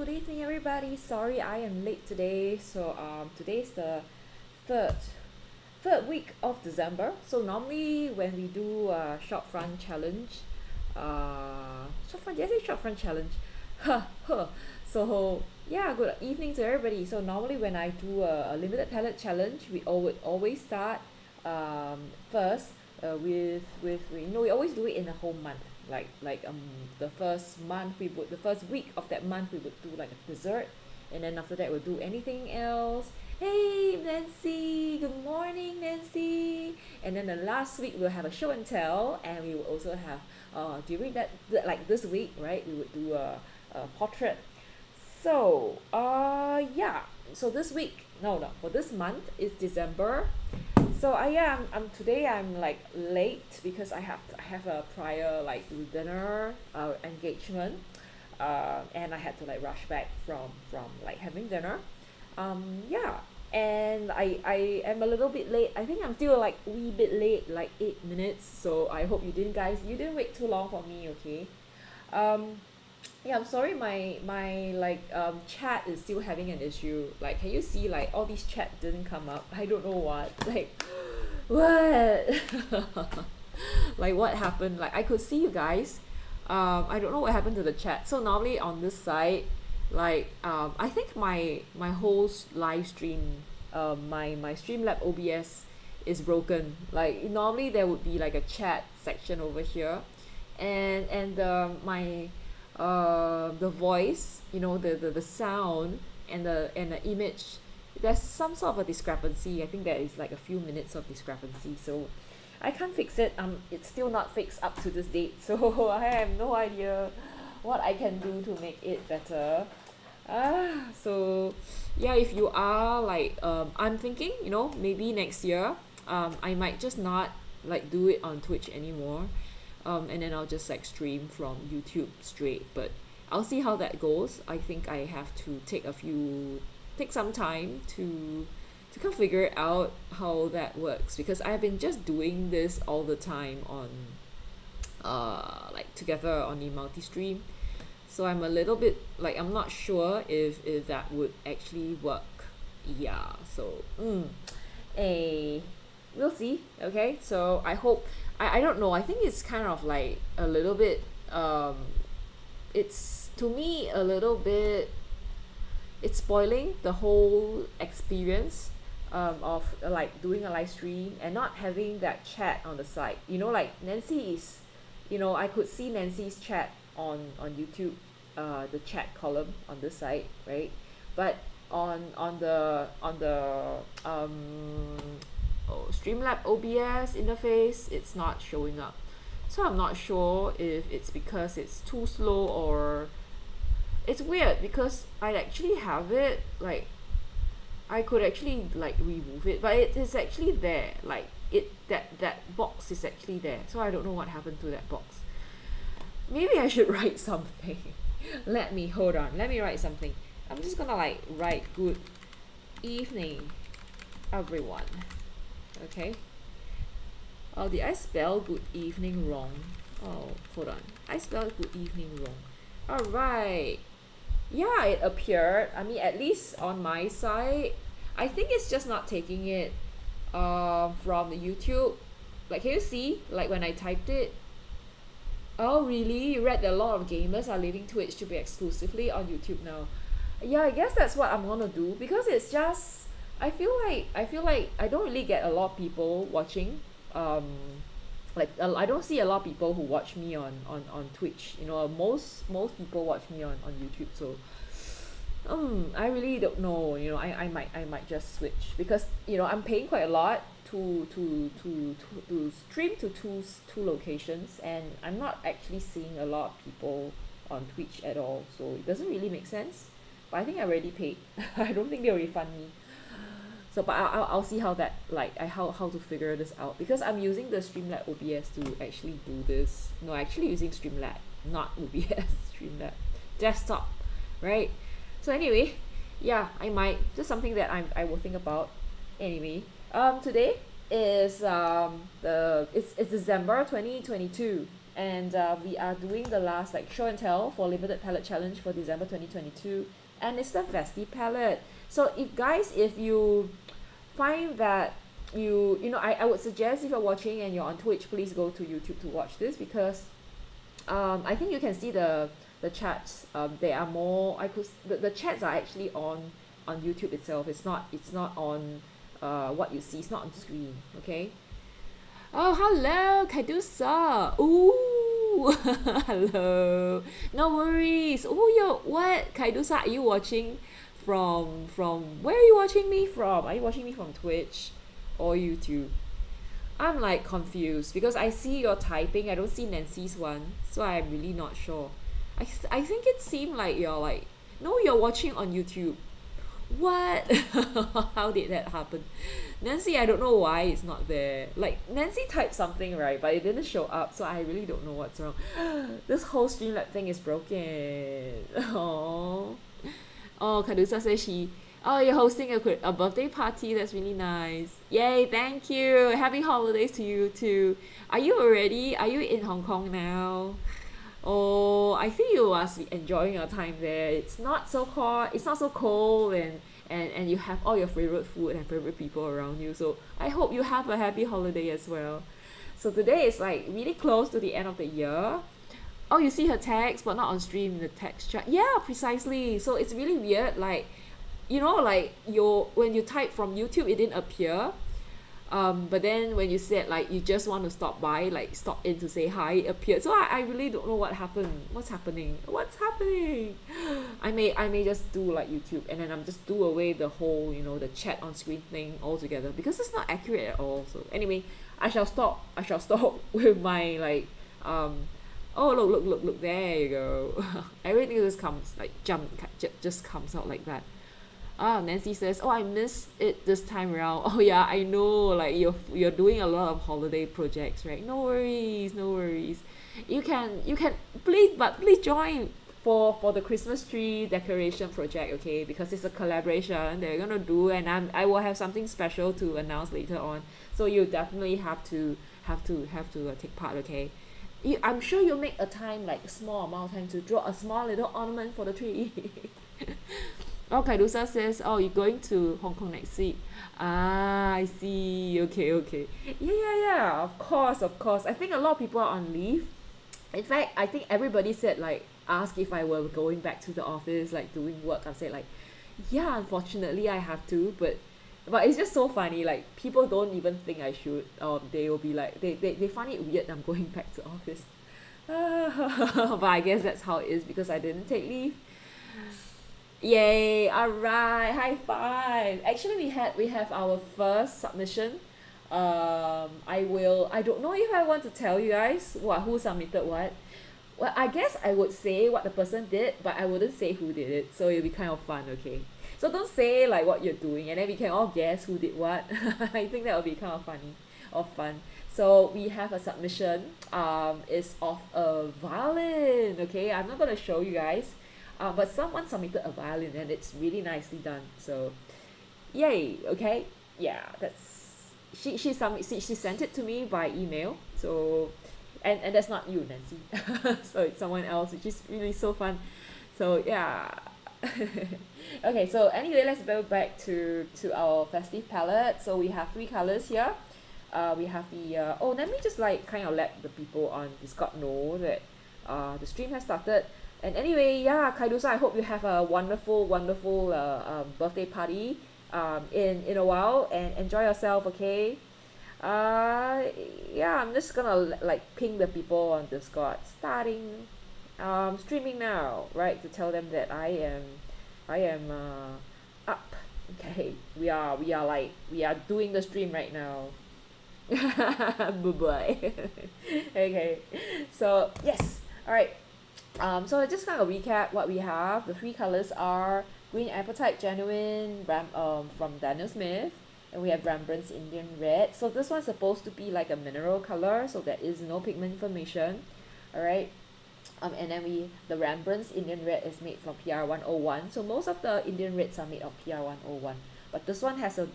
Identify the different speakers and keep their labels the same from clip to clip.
Speaker 1: good evening, everybody. Sorry I am late today. Today's the third third week of December. So normally when we do short front challenge, short front, did I say short front challenge? Huh, huh. So yeah, good evening to everybody. So normally when I do a limited palette challenge, would always start first with we always do it in a whole month. The first month the first week of that month we would do like a dessert, and then after that we'll do anything else. Hey Nancy, good morning Nancy. And then the last week we'll have a show and tell, and we will also have during like this week, right, we would do a portrait. Yeah, so this week, no, for this month is December. So yeah, I'm today I'm like late because I have a prior like dinner engagement, and I had to like rush back from like having dinner. Yeah, and I am a little bit late. I think I'm still like a wee bit late, like 8 minutes. So I hope you didn't wait too long for me, okay? Um, yeah, I'm sorry, my like chat is still having an issue. Like, can you see like all these chat didn't come up? I don't know what. Like, what? Like what happened? Like I could see you guys. I don't know what happened to the chat. So normally on this side, like I think my whole live stream, my Streamlab OBS is broken. Like normally there would be like a chat section over here, and my the voice, the sound and the image, there's some sort of a discrepancy. I think there is like a few minutes of discrepancy, so I can't fix it. It's still not fixed up to this date, so I have no idea what I can do to make it better. So yeah, if you are like I'm thinking, maybe next year I might just not like do it on Twitch anymore, and then I'll just like stream from YouTube straight. But I'll see how that goes. I think I have to take some time to kind of figure out how that works, because I've been just doing this all the time on like together on the multi-stream. So I'm a little bit like I'm not sure if that would actually work. Yeah, so a we'll see. Okay, so I don't know. I think it's kind of like a little bit it's to me a little bit, it's spoiling the whole experience of like doing a live stream and not having that chat on the side. Like Nancy is, I could see Nancy's chat on YouTube, the chat column on this side, right? But on the Streamlab OBS interface, it's not showing up. So I'm not sure if it's because it's too slow, or it's weird because I actually have it, like I could actually like remove it, but it is actually there. Like that box is actually there. So I don't know what happened to that box. Maybe I should write something. Hold on. Let me write something. I'm just gonna like write good evening, everyone. Okay. Oh, did I spell good evening wrong? Oh, hold on. I spelled good evening wrong. Alright. Yeah, it appeared. I mean, at least on my side, I think it's just not taking it from the YouTube. Like, can you see? Like when I typed it. Oh, really? You read that a lot of gamers are leaving Twitch to be exclusively on YouTube now. Yeah, I guess that's what I'm gonna do, because it's just I feel like I don't really get a lot of people watching. I don't see a lot of people who watch me on Twitch. Most people watch me on YouTube. So I really don't know. I might just switch, because I'm paying quite a lot to stream to two locations, and I'm not actually seeing a lot of people on Twitch at all. So it doesn't really make sense. But I think I already paid. I don't think they'll refund me. So, but I'll see how that, like how to figure this out, because I'm using the Streamlab OBS to actually do this. No, actually using Streamlab, not OBS. Streamlab desktop, right? So anyway, yeah, I might just something that I will think about. Anyway, today is it's December 2022. And we are doing the last like show and tell for limited palette challenge for December 2022, and it's the Festive palette. So if you find that I would suggest, if you're watching and you're on Twitch, please go to YouTube to watch this, because I think you can see the chats. They are more, the chats are actually on YouTube itself. It's not on what you see. It's not on screen. Okay. Oh, hello, Kadusa. Ooh, hello. No worries. Oh, what, Kaidusa? Are you watching from where are you watching me from? Are you watching me from Twitch or YouTube? I'm like confused because I see your typing. I don't see Nancy's one, so I'm really not sure. I think it seemed like you're like, no, you're watching on YouTube. What? How did that happen? Nancy, I don't know why it's not there. Like, Nancy typed something, right, but it didn't show up, so I really don't know what's wrong. This whole Streamlab thing is broken. Oh. Oh, Kadusa says you're hosting a birthday party. That's really nice. Yay, thank you. Happy holidays to you too. Are you in Hong Kong now? Oh, I think you must be enjoying your time there. It's not so hot, it's not so cold, and you have all your favorite food and favorite people around you. So I hope you have a happy holiday as well. So today is like really close to the end of the year. Oh, you see her text, but not on stream in the text chat. Yeah, precisely. So it's really weird. Like, like when you type from YouTube, it didn't appear. But then when you said like you just want to stop by, like stop in to say hi, it appeared. So I really don't know what happened. What's happening? I may just do like YouTube, and then I'm just do away the whole the chat on screen thing altogether, because it's not accurate at all. So anyway, I shall stop with my like oh, look, there you go. Everything just comes like just comes out like that. Ah, Nancy says, oh, I missed it this time around. Oh yeah, I know, like you're doing a lot of holiday projects, right? No worries. You can please join for the Christmas tree decoration project, okay? Because it's a collaboration they're gonna do, and I will have something special to announce later on. So you definitely have to take part, okay? I'm sure you'll make a time, like a small amount of time, to draw a small little ornament for the tree. Oh, Kaidusa says, oh, you're going to Hong Kong next week. Ah, I see. Okay. Yeah. Of course. I think a lot of people are on leave. In fact, I think everybody said, like, ask if I were going back to the office, like doing work. I said, like, yeah, unfortunately I have to, but it's just so funny. Like, people don't even think I should. They will be like, they find it weird I'm going back to office. But I guess that's how it is, because I didn't take leave. Yay, all right, high five. Actually, we have our first submission. I don't know if I want to tell you guys who submitted what. Well, I guess I would say what the person did, but I wouldn't say who did it, so it'll be kind of fun, okay? So don't say like what you're doing, and then we can all guess who did what. I think that would be kind of funny or fun. So we have a submission. It's of a violin, okay? I'm not gonna show you guys. But someone submitted a violin, and it's really nicely done. So, yay! Okay, yeah, that's she sent it to me by email. So, and that's not you, Nancy. So it's someone else, which is really so fun. So yeah. Okay, so anyway, let's go back to our festive palette. So we have 3 colors here. We have the let me just like kind of let the people on Discord know that the stream has started. And anyway, yeah, Kaidusa, I hope you have a wonderful birthday party in a while, and enjoy yourself, okay? Yeah, I'm just gonna like ping the people on Discord, starting streaming now, right, to tell them that I am up. Okay, we are doing the stream right now. Bye. Okay, so yes, all right. So just kind of recap what we have. The 3 colors are Green Appetite Genuine from Daniel Smith, and we have Rembrandt's Indian Red. So this one's supposed to be like a mineral color, so there is no pigment information. Alright. And then the Rembrandt's Indian Red is made from PR101. So most of the Indian Reds are made of PR101. But this one has a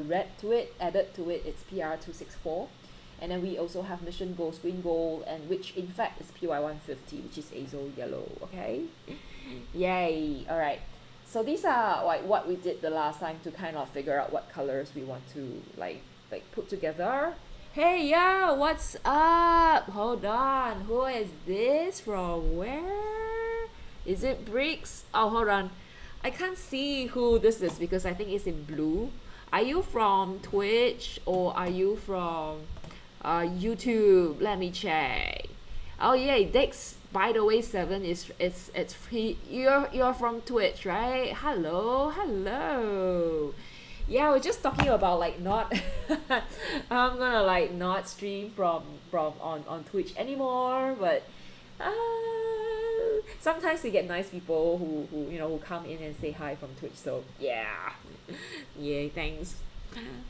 Speaker 1: red to it, added to it, it's PR264. And then we also have Mission Gold, Green Gold, and which in fact is PY 150, which is Azo Yellow. Okay, yay! All right. So these are like what we did the last time to kind of figure out what colors we want to like put together. Hey yo, what's up? Hold on, who is this from where? Is it Bricks? Oh, hold on. I can't see who this is because I think it's in blue. Are you from Twitch or are you from YouTube? Let me check. Oh yeah, Dex. By the way, seven is it's free. You're from Twitch, right? Hello, hello. Yeah, we're just talking about like not. I'm gonna like not stream from on Twitch anymore, but uh, sometimes we get nice people who who come in and say hi from Twitch. So yeah, yay, thanks.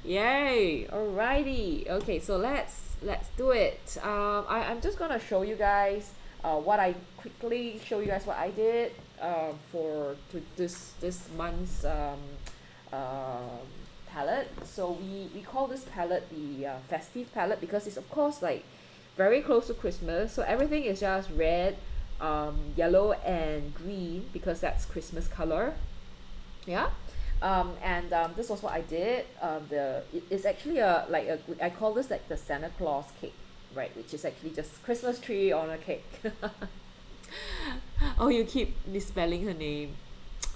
Speaker 1: Yay! Alrighty. Okay, so let's do it. I'm just gonna show you guys what I quickly show you guys what I did for this month's palette. So we call this palette the festive palette because it's of course like very close to Christmas. So everything is just red, yellow, and green because that's Christmas color. Yeah. This was what I did. It's actually I call this like the Santa Claus cake, right? Which is actually just Christmas tree on a cake. Oh, you keep misspelling her name.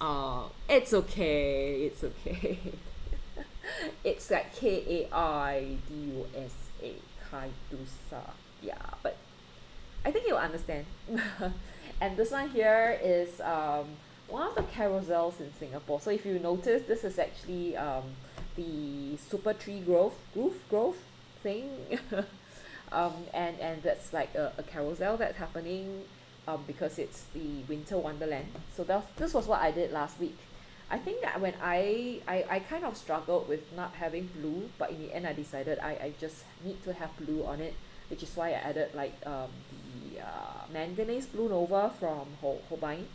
Speaker 1: Oh, it's okay. It's okay. It's like Kaidusa, Kaidusa. Yeah, but I think you'll understand. And this one here is one of the carousels in Singapore. So if you notice, this is actually the Super Tree Grove thing. And that's like a carousel that's happening because it's the Winter Wonderland. So this was what I did last week. I think that when I kind of struggled with not having blue, but in the end I decided I just need to have blue on it, which is why I added like the manganese blue nova from Hobin.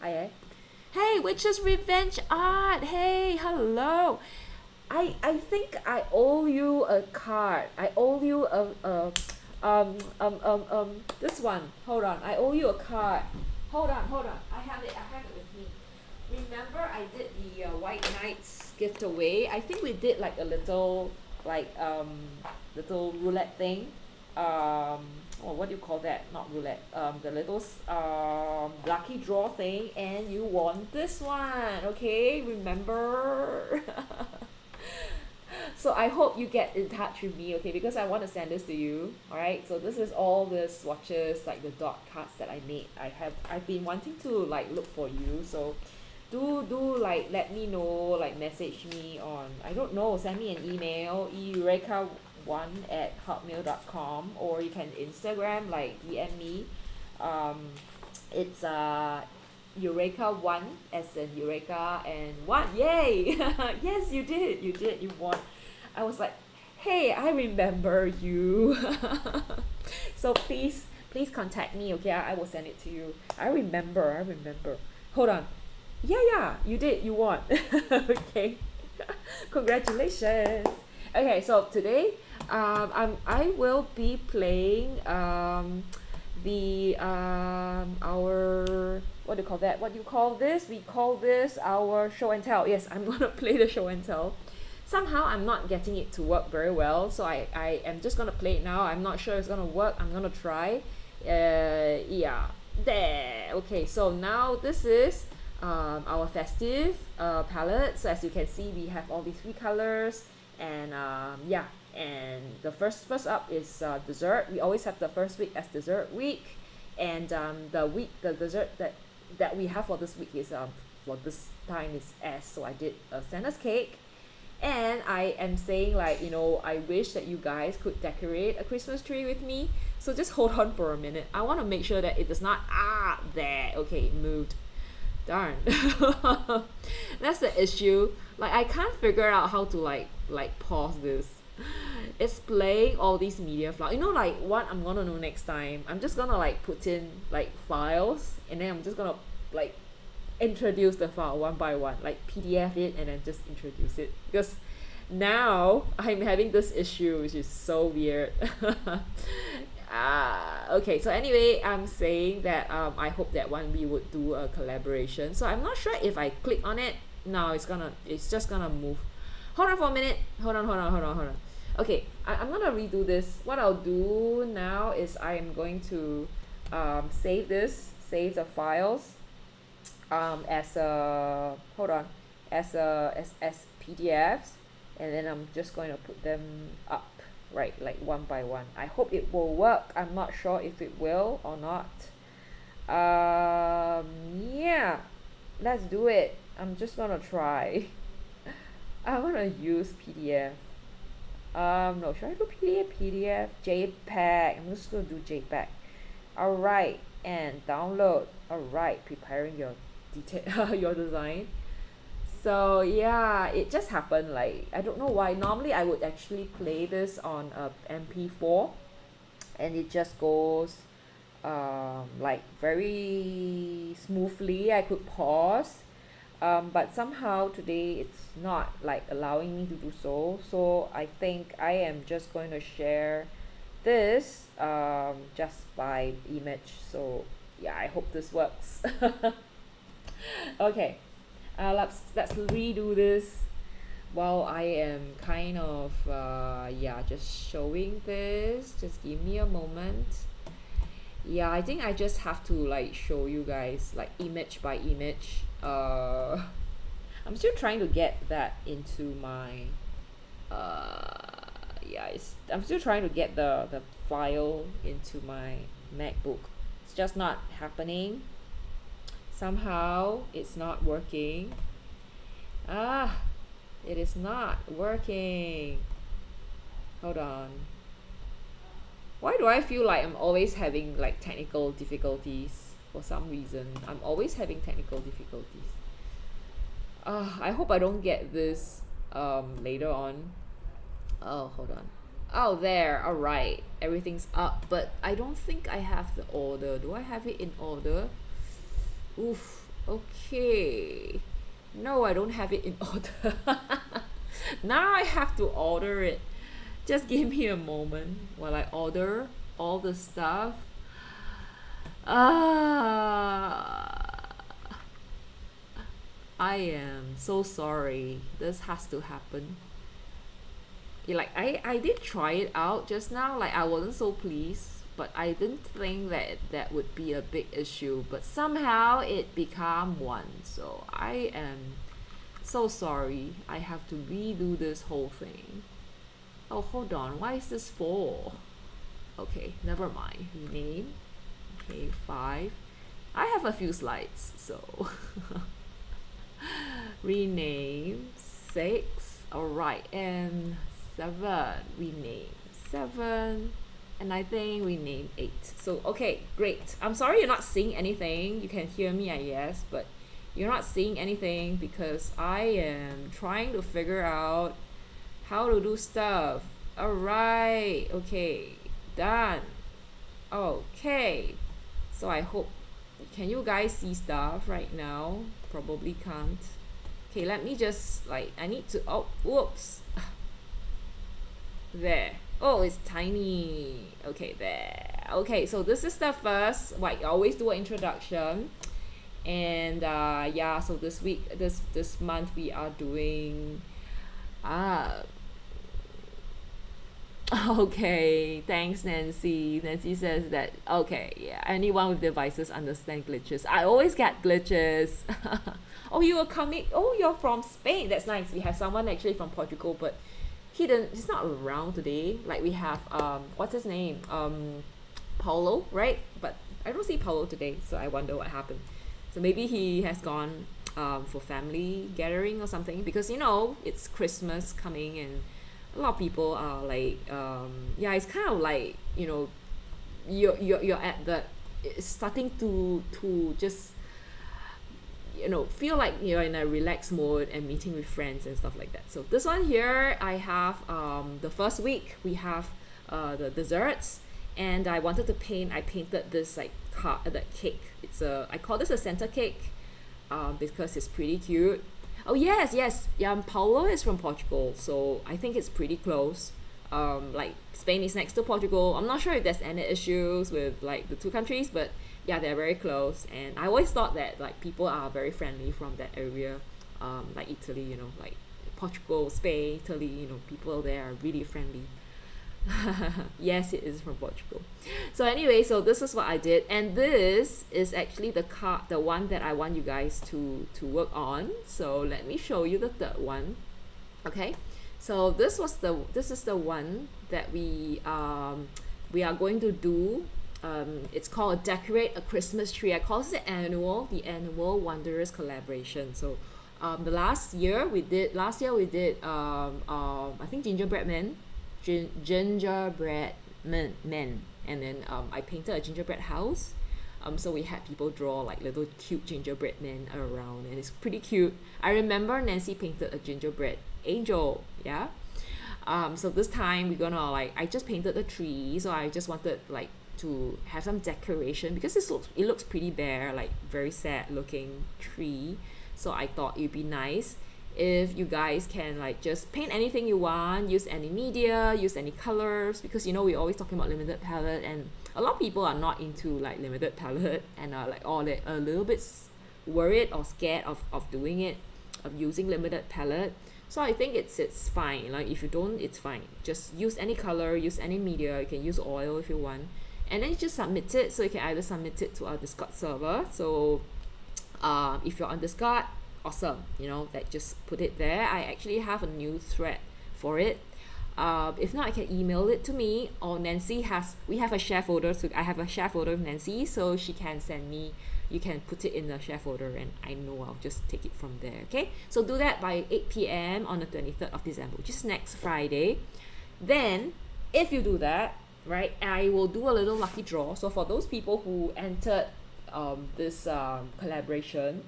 Speaker 1: Hi. Hey, Witch's Revenge Art. Hey, hello. I think I owe you a card. I owe you this one. Hold on. I owe you a card. Hold on. I have it with me. Remember I did the White Knights gift away. I think we did like a little little roulette thing. Or what do you call that? Not roulette. The little lucky draw thing, and you won this one. Okay, remember? So I hope you get in touch with me, okay? Because I want to send this to you. All right. So this is all the swatches, like the dot cards that I made. I've been wanting to like look for you. So do like let me know, like message me on, I don't know, send me an email, eureka1@hotmail.com, or you can Instagram, like DM me. It's Eureka1 as in Eureka and 1. Yay. Yes, you did, you won. I was like, hey, I remember you. So please contact me, okay? I will send it to you. I remember. Hold on. Yeah, you did, you won. Okay. Congratulations. Okay, so today I will be playing our, what do you call that? What do you call this? We call this our show and tell. Yes, I'm gonna play the show and tell. Somehow I'm not getting it to work very well, so I am just gonna play it now. I'm not sure it's gonna work. I'm gonna try. Yeah, there. Okay, so now this is our festive palette. So as you can see, we have all these 3 colors, and yeah. And the first up is dessert. We always have the first week as dessert week, and the dessert that we have for this week is for this time is S. So I did a Santa's cake, and I am saying, like, I wish that you guys could decorate a Christmas tree with me. So just hold on for a minute. I want to make sure that it does not there. Okay, it moved. Darn. That's the issue. Like, I can't figure out how to like pause this. It's playing all these media files. Like what I'm gonna do next time, I'm just gonna like put in like files, and then I'm just gonna like introduce the file one by one, like PDF it and then just introduce it, because Now I'm having this issue, which is so weird. Okay, so anyway, I'm saying that I hope that one we would do a collaboration. So I'm not sure if I click on it. No, it's just gonna move. Hold on for a minute. Hold on. Okay, I'm gonna redo this. What I'll do now is I'm going to save the files as a hold on as PDFs, and then I'm just going to put them up, right, like one by one. I hope it will work. I'm not sure if it will or not. Yeah, let's do it. I'm just gonna try. I want to use PDF. No, should I do PDF? JPEG. I'm just gonna do JPEG. All right, and download. All right, preparing your detail, your design. So yeah, it just happened. Like, I don't know why. Normally, I would actually play this on a MP4, and it just goes like very smoothly. I could pause, but somehow today it's not like allowing me to do so. So I think I am just going to share this just by image. So yeah, I hope this works. Okay, let's redo this while I am kind of yeah, just showing this. Just give me a moment. Yeah, I think I just have to like show you guys like image by image. I'm still trying to get that into my yeah, I'm still trying to get the file into my MacBook. It's just not happening. Somehow it's not working. It is not working. Hold on. Why do I feel like I'm always having like technical difficulties? For some reason I'm always having technical difficulties. I hope I don't get this later on. Oh, hold on. Oh, there. All right, everything's up, but I don't think I have the order. Do I have it in order? Oof. Okay, no, I don't have it in order. Now I have to order it. Just give me a moment while I order all the stuff. I am so sorry. This has to happen. Yeah, like I did try it out just now. Like, I wasn't so pleased, but I didn't think that that would be a big issue. But somehow it became one. So I am so sorry. I have to redo this whole thing. Oh, hold on. Why is this 4? Okay, never mind. Rename. Okay, 5. I have a few slides, so rename 6. All right, and 7. Rename 7, and I think rename 8. So okay, great. I'm sorry you're not seeing anything. You can hear me, I guess, but you're not seeing anything because I am trying to figure out how to do stuff. All right, okay, done. Okay, so I hope, can you guys see stuff right now? Probably can't. Okay, let me just like, I need to, oh, whoops. There. Oh, it's tiny. Okay, there. Okay, so this is the first, like, I always do an introduction. And yeah, so this week, this month we are doing okay, thanks Nancy. Nancy says that okay, yeah, anyone with devices understand glitches. I always get glitches. Oh, you are coming, oh, you're from Spain. That's nice. We have someone actually from Portugal, but he's not around today. Like, we have what's his name? Paulo, right? But I don't see Paulo today, so I wonder what happened. So maybe he has gone for family gathering or something, because it's Christmas coming, and a lot of people are like yeah, it's kind of like you're at the, it's starting to just feel like you're in a relaxed mode and meeting with friends and stuff like that. So this one here, I have the first week we have the desserts, and I wanted to paint. I painted this like the cake. I call this a Santa cake because it's pretty cute. Oh yes, yes. Yeah, Paulo is from Portugal, so I think it's pretty close. Like Spain is next to Portugal. I'm not sure if there's any issues with like the two countries, but yeah, they're very close. And I always thought that like people are very friendly from that area, like Italy, like Portugal, Spain, Italy. People there are really friendly. Yes, it is from Portugal. So anyway, so this is what I did, and this is actually the one that I want you guys to work on. So let me show you the third one. Okay, so this is the one that we are going to do. It's called Decorate a Christmas Tree. I call it the annual Wanderers collaboration. So last year we did I think gingerbread men, and then I painted a gingerbread house. So we had people draw like little cute gingerbread men around, and it's pretty cute. I remember Nancy painted a gingerbread angel. Yeah. So this time we're gonna like, I just painted the tree, so I just wanted like to have some decoration because it looks pretty bare, like very sad looking tree. So I thought it'd be nice if you guys can like just paint anything you want, use any media, use any colors, because we're always talking about limited palette, and a lot of people are not into like limited palette and are like they're a little bit worried or scared of doing it, of using limited palette. So I think it's fine. Like if you don't, it's fine. Just use any color, use any media. You can use oil if you want, and then you just submit it. So you can either submit it to our Discord server. So if you're on Discord, awesome. Like just put it there. I actually have a new thread for it. If not, I can email it to me, or we have a share folder. So I have a share folder with Nancy, so she can send me. You can put it in the share folder, and I know I'll just take it from there. Okay, so do that by 8 p.m. on the 23rd of December, which is next Friday. Then if you do that, right, I will do a little lucky draw. So for those people who entered this collaboration,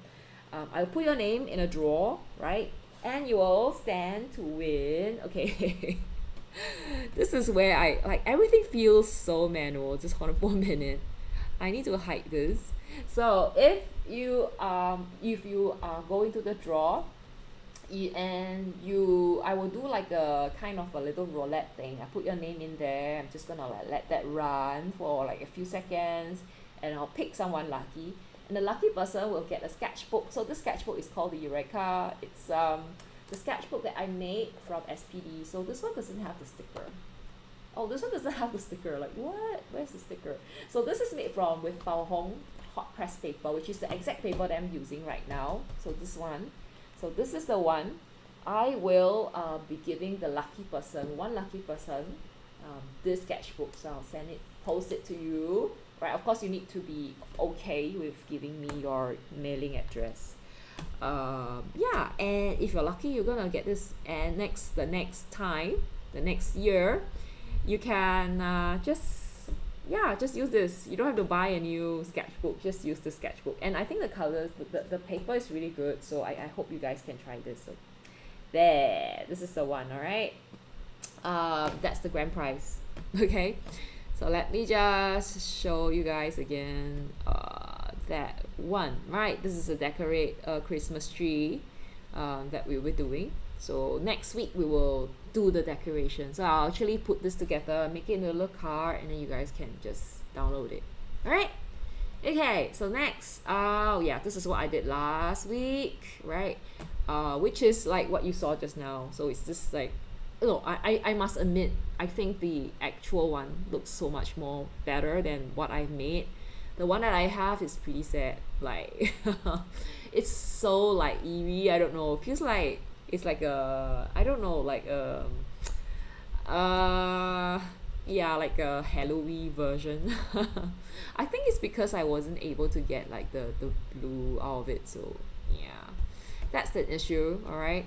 Speaker 1: I'll put your name in a draw, right, and you will stand to win. Okay. This is where I like, everything feels so manual. Just hold on for a minute. I need to hide this. So if you are going to the draw, I will do like a kind of a little roulette thing. I put your name in there. I'm just gonna like let that run for like a few seconds, and I'll pick someone lucky, and the lucky person will get a sketchbook. So this sketchbook is called the Eureka. It's the sketchbook that I made from SPD. So this one doesn't have the sticker. Oh, this one doesn't have the sticker. Like what? Where's the sticker? So this is made with Bao Hong hot press paper, which is the exact paper that I'm using right now. So this one. So this is the one. I will be giving the one lucky person, this sketchbook. So I'll post it to you. Right, of course you need to be okay with giving me your mailing address. Yeah, and if you're lucky, you're gonna get this. And the next year, you can just use this. You don't have to buy a new sketchbook, just use the sketchbook. And I think the colors, the paper is really good, so I hope you guys can try this. So this is the one. All right, that's the grand prize. Okay, so let me just show you guys again that one. Right, this is a decorate a Christmas tree that we were doing. So next week we will do the decoration. So I'll actually put this together, make it in a little card, and then you guys can just download it. All right. Okay. So next, this is what I did last week, right? Which is like what you saw just now. So it's just like, I must admit, I think the actual one looks so much more better than what I made. The one that I have is pretty sad. Like, it's so like eerie. I don't know. It feels like it's like I don't know, like like a Halloween version. I think it's because I wasn't able to get like the blue out of it. So yeah, that's the issue. All right,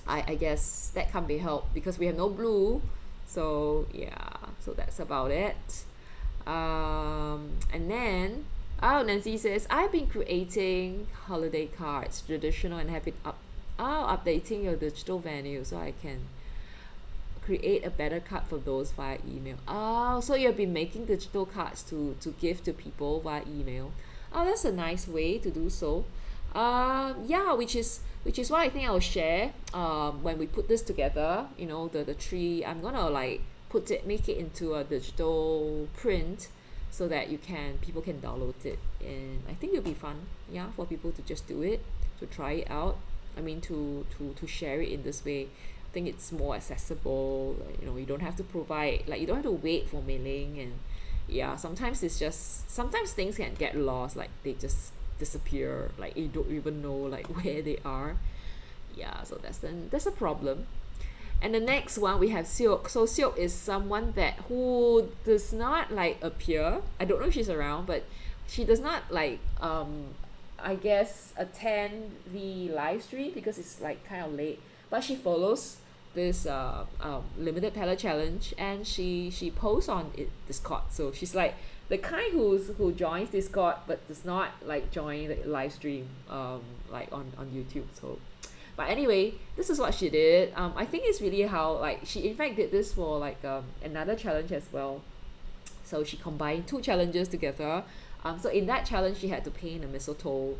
Speaker 1: I guess that can't be helped because we have no blue. So yeah, so that's about it. And then Nancy says, I've been creating holiday cards, traditional, and have been updating your digital venue so I can create a better card for those via email. So you've been making digital cards to give to people via email. That's a nice way to do so. Yeah, which is why I think I'll share when we put this together, the tree. I'm gonna like make it into a digital print so that people can download it, and I think it'll be fun, yeah, for people to just do it, to try it out. I mean, to share it in this way. I think it's more accessible. You don't have to provide, like, you don't have to wait for mailing. And yeah, sometimes things can get lost, like they just disappear, like you don't even know like where they are. Yeah, so that's a problem. And the next one we have Silk. So Silk is someone that who does not like appear. I don't know if she's around, but she does not like I guess attend the live stream because it's like kind of late. But she follows this limited palette challenge, and she posts on Discord. So she's like the kind who joins Discord but does not like join the live stream like on YouTube. So but anyway, this is what she did. I think it's really how, like, she in fact did this for like another challenge as well. So she combined two challenges together. So in that challenge, she had to paint a mistletoe.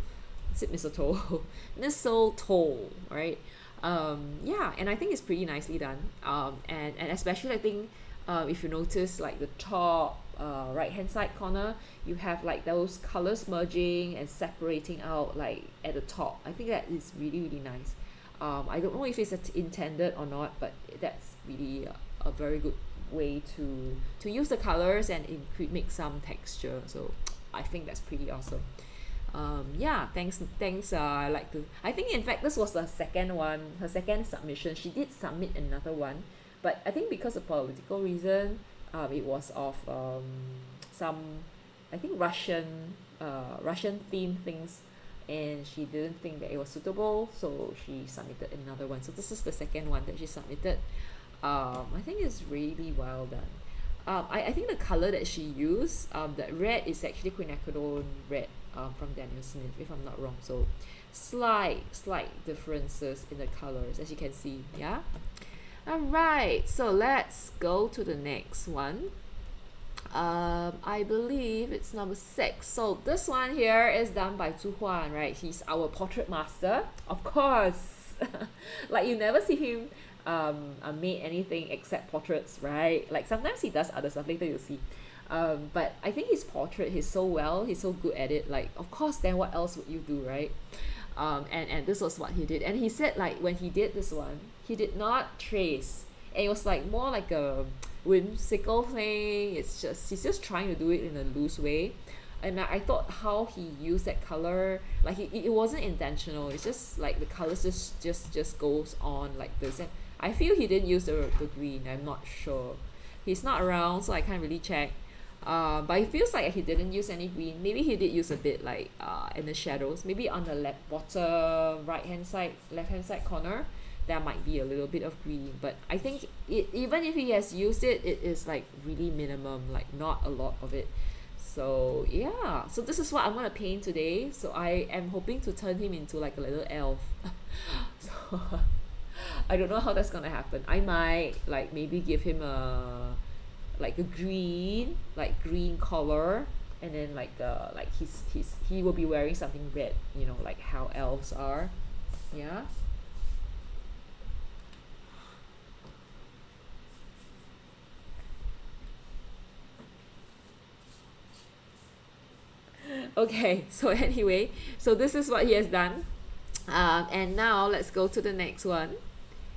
Speaker 1: Is it mistletoe? Mistletoe, right? Yeah, and I think it's pretty nicely done. And especially I think if you notice like the top right hand side corner, you have like those colors merging and separating out like at the top. I think that is really really nice. I don't know if it's intended or not, but that's really a very good way to use the colors and make some texture. So I think that's pretty awesome. Yeah, thanks. I think in fact this was the second one, her second submission. She did submit another one, but I think because of political reason, it was of some, I think, Russian themed things, and she didn't think that it was suitable, so she submitted another one. So this is the second one that she submitted. I think it's really well done. I think the color that she used, that red is actually quinacridone red, from Daniel Smith, if I'm not wrong. So slight differences in the colors, as you can see. Yeah. All right. So let's go to the next one. I believe it's number 6. So this one here is done by Zhu Huan, right? He's our portrait master, of course. Like you never see him made anything except portraits, right? Like sometimes he does other stuff, later you'll see. But I think his portrait, he's so good at it. Like, of course, then what else would you do, right? And this was what he did. And he said, like, when he did this one, he did not trace. And it was like more like a whimsical thing. He's just trying to do it in a loose way. And I thought how he used that color, like it wasn't intentional. It's just like the colors just goes on like this. And I feel he didn't use the green. I'm not sure. He's not around, so I can't really check. But it feels like he didn't use any green. Maybe he did use a bit, like in the shadows. Maybe on the bottom left hand side corner, there might be a little bit of green. But I think even if he has used it, it is like really minimum, like not a lot of it. So yeah, so this is what I'm gonna paint today. So I am hoping to turn him into like a little elf. So I don't know how that's gonna happen. I might like maybe give him a green collar, and then he will be wearing something red, like how elves are. Yeah. Okay, so anyway, so this is what he has done. And now let's go to the next one.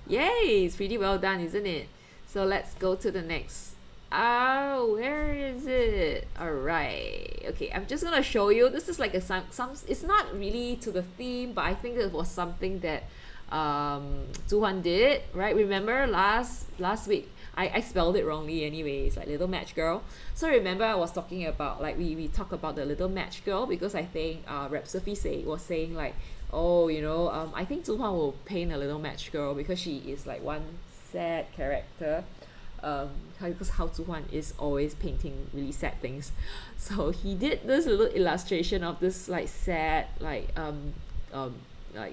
Speaker 1: Yay, it's pretty well done, isn't it? So let's go to the next. Oh, where is it? All right. Okay, I'm just gonna show you. This is like some. It's not really to the theme, but I think it was something that Zuhan did, right? Remember last week I spelled it wrongly anyway. It's like little match girl. So remember I was talking about, like, we talk about the little match girl, because I think Sophie was saying like, oh, I think Zuhan will paint a little match girl because she is like one sad character. Because how Zuhan is always painting really sad things. So he did this little illustration of this like sad like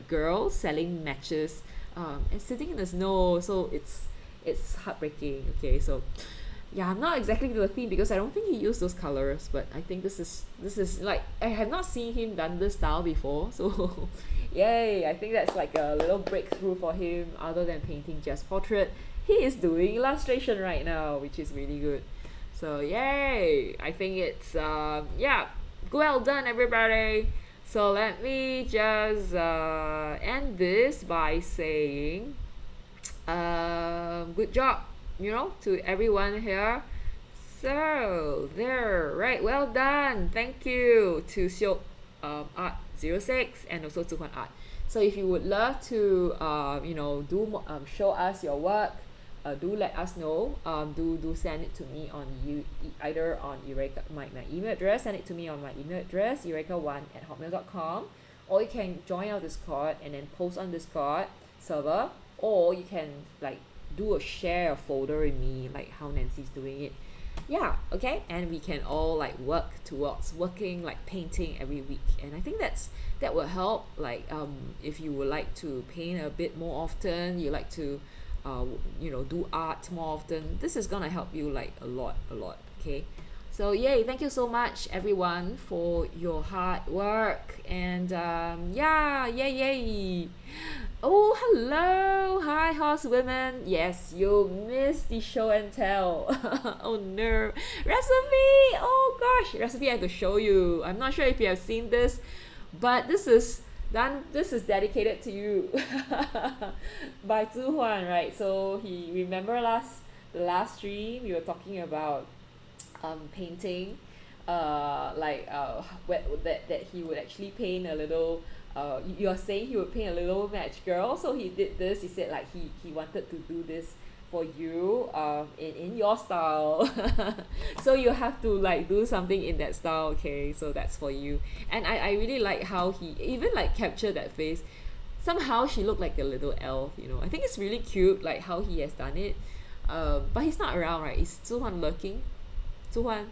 Speaker 1: girl selling matches and sitting in the snow. So it's heartbreaking. Okay, so Yeah, I'm not exactly to the theme because I don't think he used those colors, but I think this is like I have not seen him done this style before, so yay! I think that's like a little breakthrough for him. Other than painting just portrait, he is doing illustration right now, which is really good. So yay! I think it's yeah, well done everybody. So let me just end this by saying good job, you know, to everyone here. So there, right, well done, thank you to Siok Art 06 and also to Hwan Art. So if you would love to you know, show us your work, do let us know. Do send it to me on either on Eureka, my email address. Send it to me on my email address, eureka1@hotmail.com, or you can join our Discord and then post on Discord server, or you can like do a share a folder with me like how Nancy's doing it. Yeah, okay, and we can all like work towards working like painting every week, and I think that will help. Like if you would like to paint a bit more often, you like to you know, do art more often, this is gonna help you like a lot. Okay, so yay, thank you so much everyone for your hard work, and yeah, yay. Oh, hello, hi horsewomen. Yes, you missed the show and tell. Oh no, recipe. Oh gosh, recipe, I have to show you. I'm not sure if you have seen this, but this is dedicated to you by Zhu Huan, right? So he remember the last stream we were talking about painting, that he would actually paint a little. You're saying he would paint a little match girl, so he did this. He said like he wanted to do this for you in your style. So you have to like do something in that style, okay? So that's for you. And I really like how he even like captured that face. Somehow she looked like a little elf, you know. I think it's really cute like how he has done it. But he's not around, right? Is Zhu Huan lurking? Zhu Huan,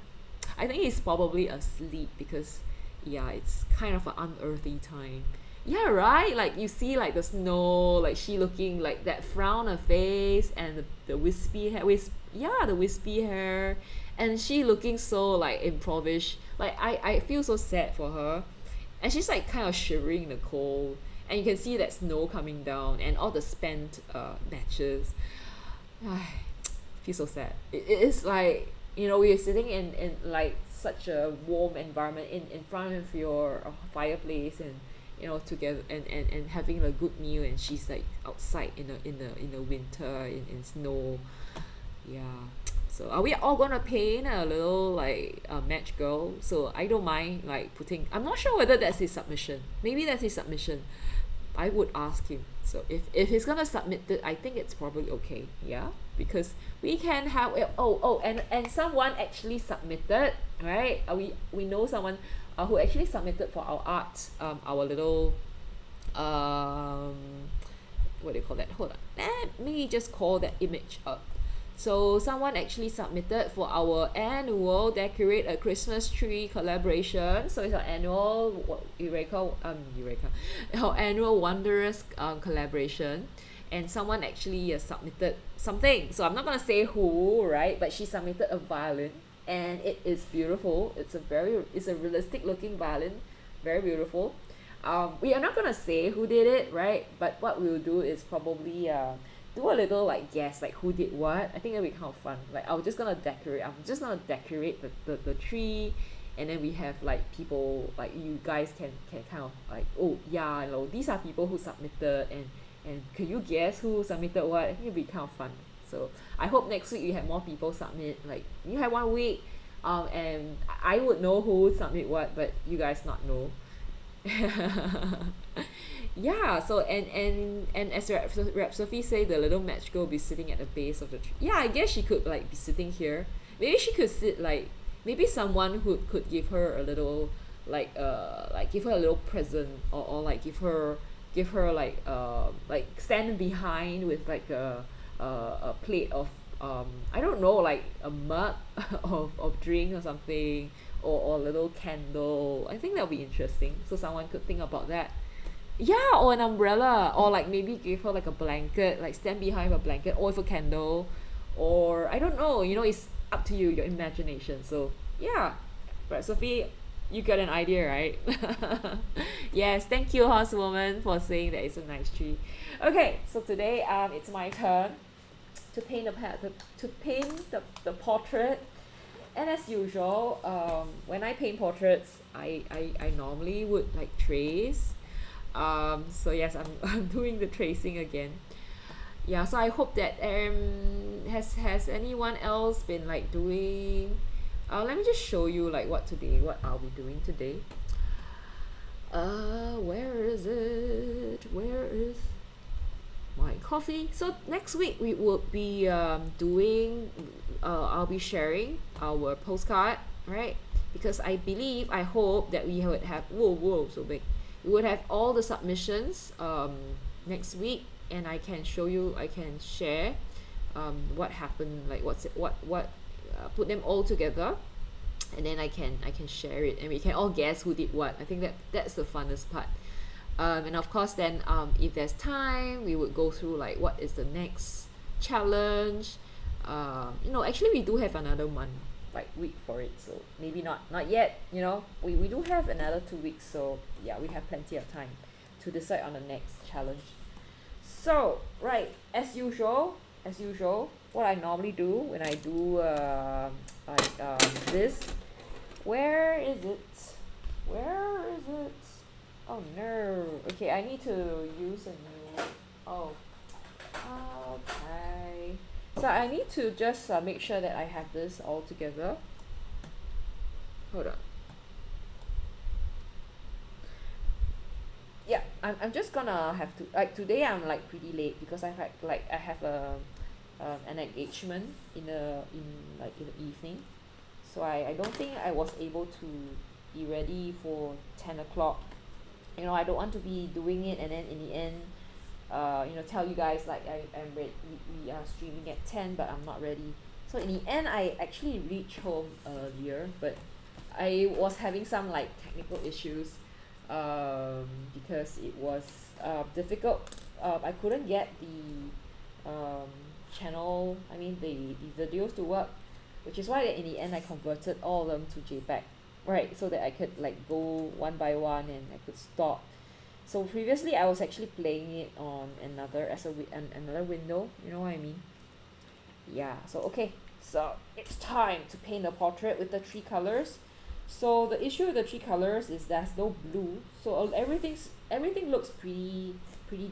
Speaker 1: I think he's probably asleep because yeah, it's kind of an unearthly time. Yeah, right, like you see like the snow, like she looking like that frown on her face, and the wispy hair, the wispy hair, and she looking so like improvised. Like I feel so sad for her, and she's like kind of shivering in the cold, and you can see that snow coming down and all the spent matches. Feel so sad. It is like, you know, we're sitting in like such a warm environment in front of your fireplace, and you know, together and having a good meal, and she's like outside in the winter in snow. Yeah, so are we all gonna paint a little like a match girl? So I don't mind like putting, I'm not sure whether that's his submission, maybe that's his submission. I would ask him. So if he's gonna submit it, I think it's probably okay. Yeah, because we can have and someone actually submitted, right? We know someone who actually submitted for our art, our little what do you call that? Hold on, let me just call that image up. So someone actually submitted for our annual Decorate a Christmas Tree collaboration. So it's our annual our annual Wondrous collaboration, and someone actually submitted something. So I'm not gonna say who, right? But she submitted a violin, and it is beautiful. It's a realistic looking violin, very beautiful. We are not gonna say who did it, right? But what we'll do is probably do a little like guess, like who did what. I think it'll be kind of fun. Like I'm just gonna decorate the tree, and then we have like people, like you guys can kind of like, oh yeah, you know, these are people who submitted, and can you guess who submitted what? I think it'll be kind of fun. So I hope next week you have more people submit. Like you have 1 week, and I would know who submit what, but you guys not know. Yeah, so and as Rap Sophie say, the little match girl will be sitting at the base of the tree. Yeah, I guess she could like be sitting here. Maybe she could sit like, maybe someone who could give her a little like give her a little present, or like give her like stand behind with like a plate of I don't know, like a mug of drink or something, or a little candle. I think that'll be interesting. So someone could think about that. Yeah, or an umbrella, or like maybe give her like a blanket, like stand behind a blanket, or with a candle, or I don't know, you know, it's up to you, your imagination. So yeah, right, Sophie, you got an idea, right? Yes, thank you, horsewoman, for saying that it's a nice tree. Okay, so today it's my turn to paint to paint the portrait. And as usual, when I paint portraits, I normally would like trace. So yes, I'm doing the tracing again. Yeah, so I hope that has anyone else been like doing, let me just show you like what I'll be doing today. Where is it? Where is my coffee? So next week we will be doing, I'll be sharing our postcard, right? Because I hope that we would have, whoa, so big. We would have all the submissions next week, and I can show you, I can share what happened, like put them all together, and then I can share it, and we can all guess who did what. I think that's the funnest part. And of course then, if there's time, we would go through like what is the next challenge. Actually we do have another month, like week for it, so maybe not yet, we do have another 2 weeks, so yeah, we have plenty of time to decide on the next challenge. So right, as usual, what I normally do when I do this, where is it? Oh no. Okay, I need to use a new. Oh, okay. So I need to just make sure that I have this all together. Hold on. Yeah, I'm just gonna have to, like, today I'm like pretty late because I have an engagement in the evening, so I don't think I was able to be ready for 10 o'clock. I don't want to be doing it and then in the end, tell you guys like I'm ready, we are streaming at 10 but I'm not ready. So in the end I actually reached home earlier, but I was having some like technical issues, because it was difficult. I couldn't get the channel, I mean the videos to work, which is why in the end I converted all of them to JPEG, right, so that I could like go one by one and I could stop. So previously I was actually playing it on another window, you know what I mean? Yeah, so okay, so it's time to paint a portrait with the three colors. So the issue with the three colors is there's no blue, so everything looks pretty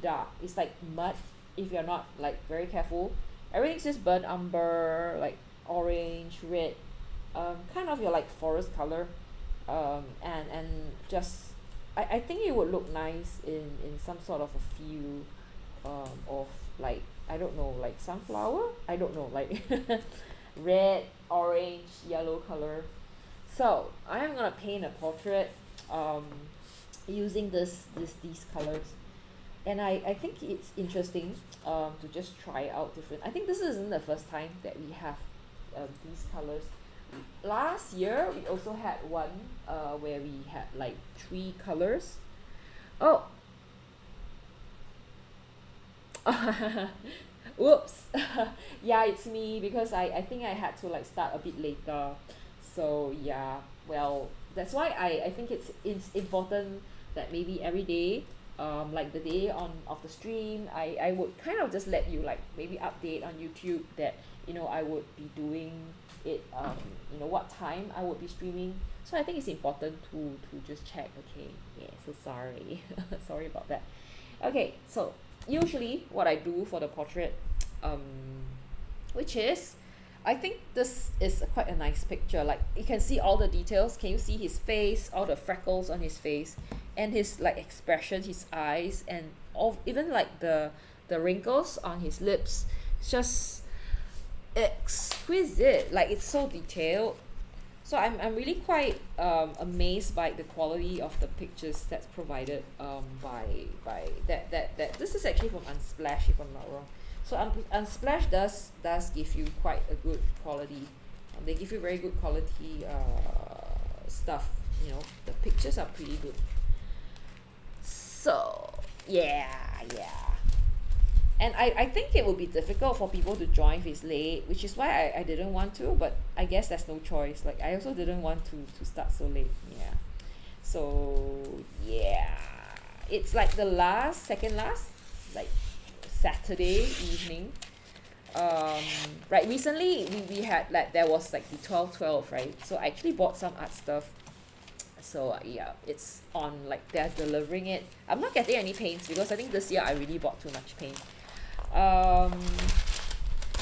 Speaker 1: dark. It's like mud if you're not like very careful. Everything's just burnt umber, like orange, red, kind of your like forest color, and just I think it would look nice in some sort of a field, of like, I don't know, like sunflower, I don't know, like red, orange, yellow color. So I am gonna paint a portrait using these colors, and I think it's interesting to just try out different. I think this isn't the first time that we have these colors. Last year we also had one where we had like 3 colors. Oh, whoops. Yeah, it's me because I think I had to like start a bit later. So yeah, well, that's why I think it's important that maybe every day, like the day of the stream, I would kind of just let you like maybe update on YouTube that I would be doing it, what time I would be streaming. So I think it's important to just check. Okay, yeah, so sorry. Sorry about that. Okay, so usually what I do for the portrait, um which is, I think this is quite a nice picture. Like you can see all the details. Can you see his face, all the freckles on his face, and his like expression, his eyes, and all, even like the wrinkles on his lips. It's just exquisite. Like it's so detailed. So I'm really quite amazed by the quality of the pictures that's provided by that this is actually from Unsplash, if I'm not wrong. So Unsplash does give you quite a good quality. They give you very good quality stuff. The pictures are pretty good. So yeah. And I think it would be difficult for people to join if it's late, which is why I didn't want to, but I guess there's no choice. Like I also didn't want to start so late. Yeah. So yeah. It's like the second last, like Saturday evening. Um right, recently we had like there was like the 12/12, right? So I actually bought some art stuff. So yeah, it's on, like they're delivering it. I'm not getting any paints because I think this year I really bought too much paint. um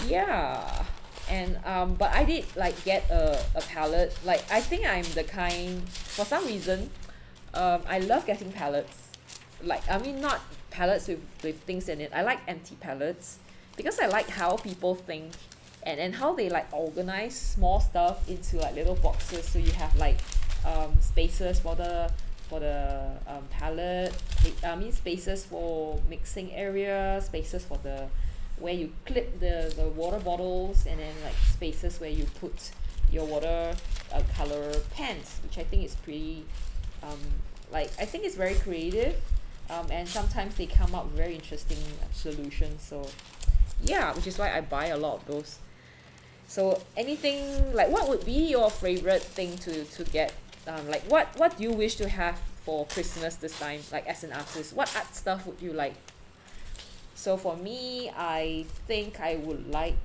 Speaker 1: yeah. And but I did like get a palette. Like I think I'm the kind, for some reason, I love getting palettes. Like I mean, not palettes with things in it. I like empty palettes because I like how people think, and how they like organize small stuff into like little boxes, so you have like spaces for the palette. I mean spaces for mixing area, spaces for the where you clip the water bottles, and then like spaces where you put your water color pens, which I think is pretty um like I think it's very creative. And sometimes they come up with very interesting solutions. So yeah, which is why I buy a lot of those. So anything, like what would be your favorite thing to get, like what do you wish to have for Christmas this time, like as an artist, what art stuff would you like? So for me, I think I would like,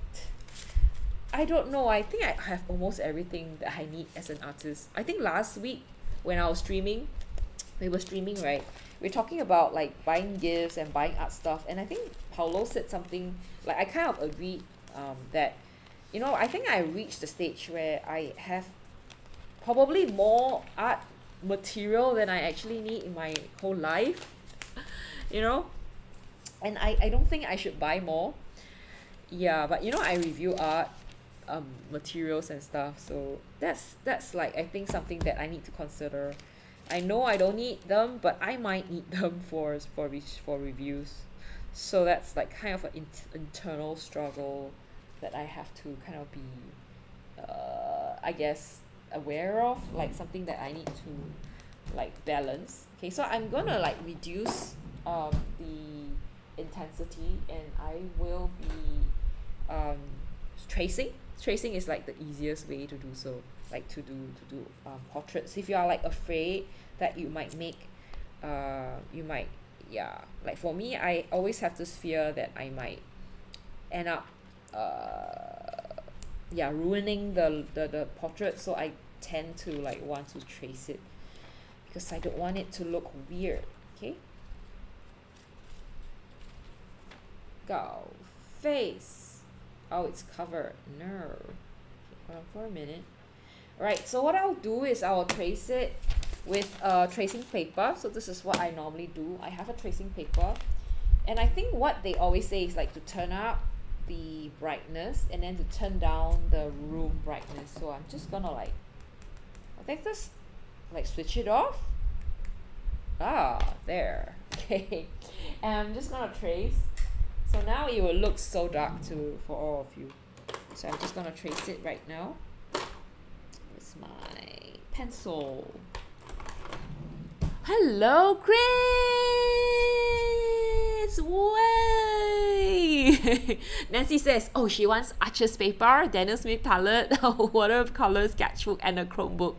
Speaker 1: I don't know, I think I have almost everything that I need as an artist. I think last week when I was streaming, we were streaming, right? We're talking about like buying gifts and buying art stuff, and I think Paulo said something like I kind of agreed, that I think I reached the stage where I have probably more art material than I actually need in my whole life, you know and I don't think I should buy more. Yeah, but I review art materials and stuff, so that's like I think something that I need to consider. I know I don't need them, but I might need them for reviews. So that's like kind of an internal struggle that I have to kind of be, I guess, aware of, like something that I need to like balance. Okay, so I'm gonna like reduce the intensity, and I will be tracing. Tracing is like the easiest way to do so, like to do portraits. If you are like afraid that you might make you might yeah, like for me, I always have this fear that I might end up ruining the portrait, so I tend to like want to trace it because I don't want it to look weird. Okay, go face. Oh, it's covered. No. Hold on for a minute. Right, so what I'll do is I'll trace it with tracing paper. So this is what I normally do. I have a tracing paper, and I think what they always say is like to turn up the brightness and then to turn down the room brightness. So I'm just gonna like, I think this, like switch it off. There. Okay, and I'm just gonna trace. So now it will look so dark for all of you. So I'm just gonna trace it right now with my pencil. Hello, Chris! Way! Nancy says, oh, she wants Arches paper, Daniel Smith palette, watercolor sketchbook, and a Chromebook.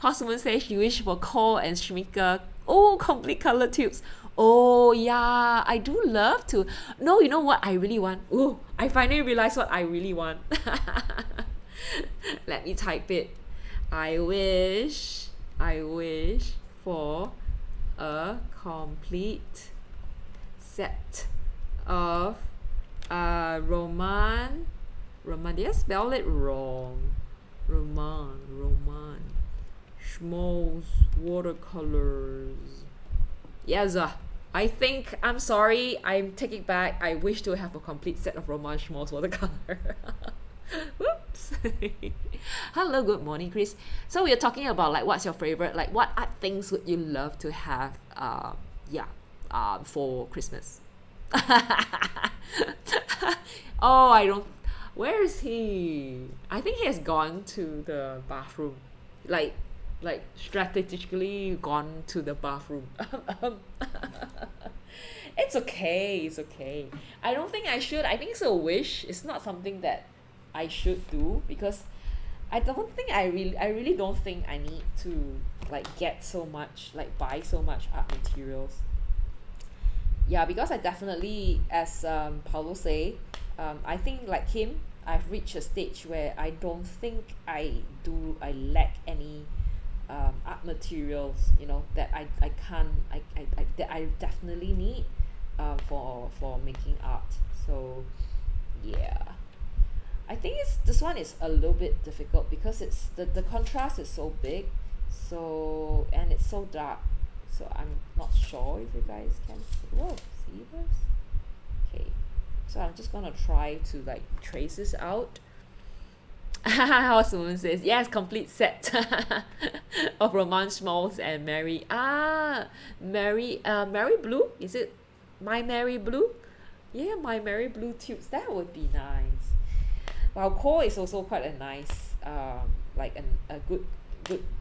Speaker 1: Horsewoman says she wished for Cole and Schmicker. Oh, complete color tubes. Oh, yeah, I do love to. No, you know what I really want? Oh, I finally realized what I really want. Let me type it. I wish for a complete set of Roman, did I spell it wrong? Roman Schmoes watercolors. Yes, I think, I'm sorry, I'm taking back. I wish to have a complete set of Roman Schmoes watercolor. Whoops. Hello, good morning, Chris. So we are talking about like what's your favorite, like what art things would you love to have for Christmas? Oh, I don't, where is he? I think he has gone to the bathroom. Like, like strategically gone to the bathroom. It's okay, it's okay. I don't think I should. I think it's a wish. It's not something that I should do because I really don't think I need to like get so much, like buy so much art materials. Yeah, because I definitely, as Paulo say, I think like him, I've reached a stage where I don't think I lack any art materials, that I can't I that I definitely need for making art. So yeah, I think it's this one is a little bit difficult because the contrast is so big, so and it's so dark, so I'm not sure if you guys can whoa, see this. Okay, so I'm just gonna try to like trace this out. How someone says yes, complete set of romance malls and Mary. Mary Blue, is it my Mary Blue? Yeah, my Mary Blue tubes, that would be nice. Wow, Core is also quite a nice like a good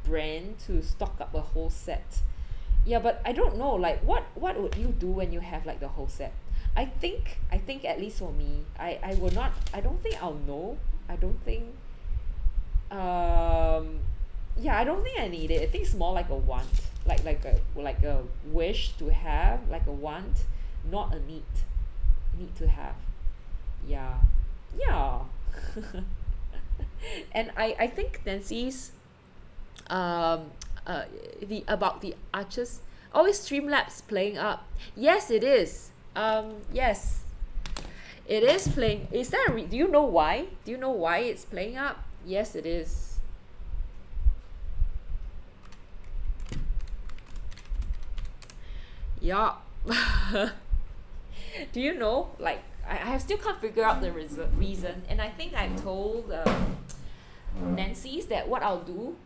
Speaker 1: brand to stock up a whole set. Yeah, but I don't know, like what would you do when you have like the whole set? I think at least for me, I will not, I don't think I'll know. I don't think um yeah, I don't think I need it. I think it's more like a want, like a wish to have, like a want, not a need to have. Yeah, yeah. And I think Nancy's um the about the arches, oh, it's Streamlabs playing up. Yes, it is. Yes, it is playing. Is that do you know why? Do you know why it's playing up? Yes, it is. Yeah. Do you know, like, I still can't figure out the reason, and I think I told Nancy's that what I'll do,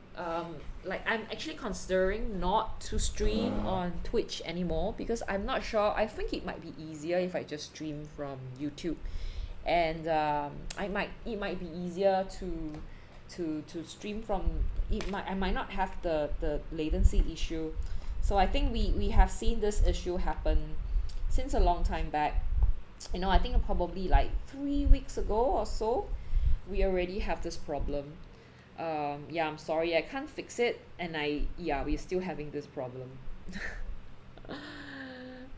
Speaker 1: like I'm actually considering not to stream on Twitch anymore because I'm not sure. I think it might be easier if I just stream from YouTube, and it might be easier to stream from I might not have the latency issue. So I think we have seen this issue happen since a long time back. I think probably like 3 weeks ago or so, we already have this problem. Yeah, I'm sorry, I can't fix it, and we're still having this problem.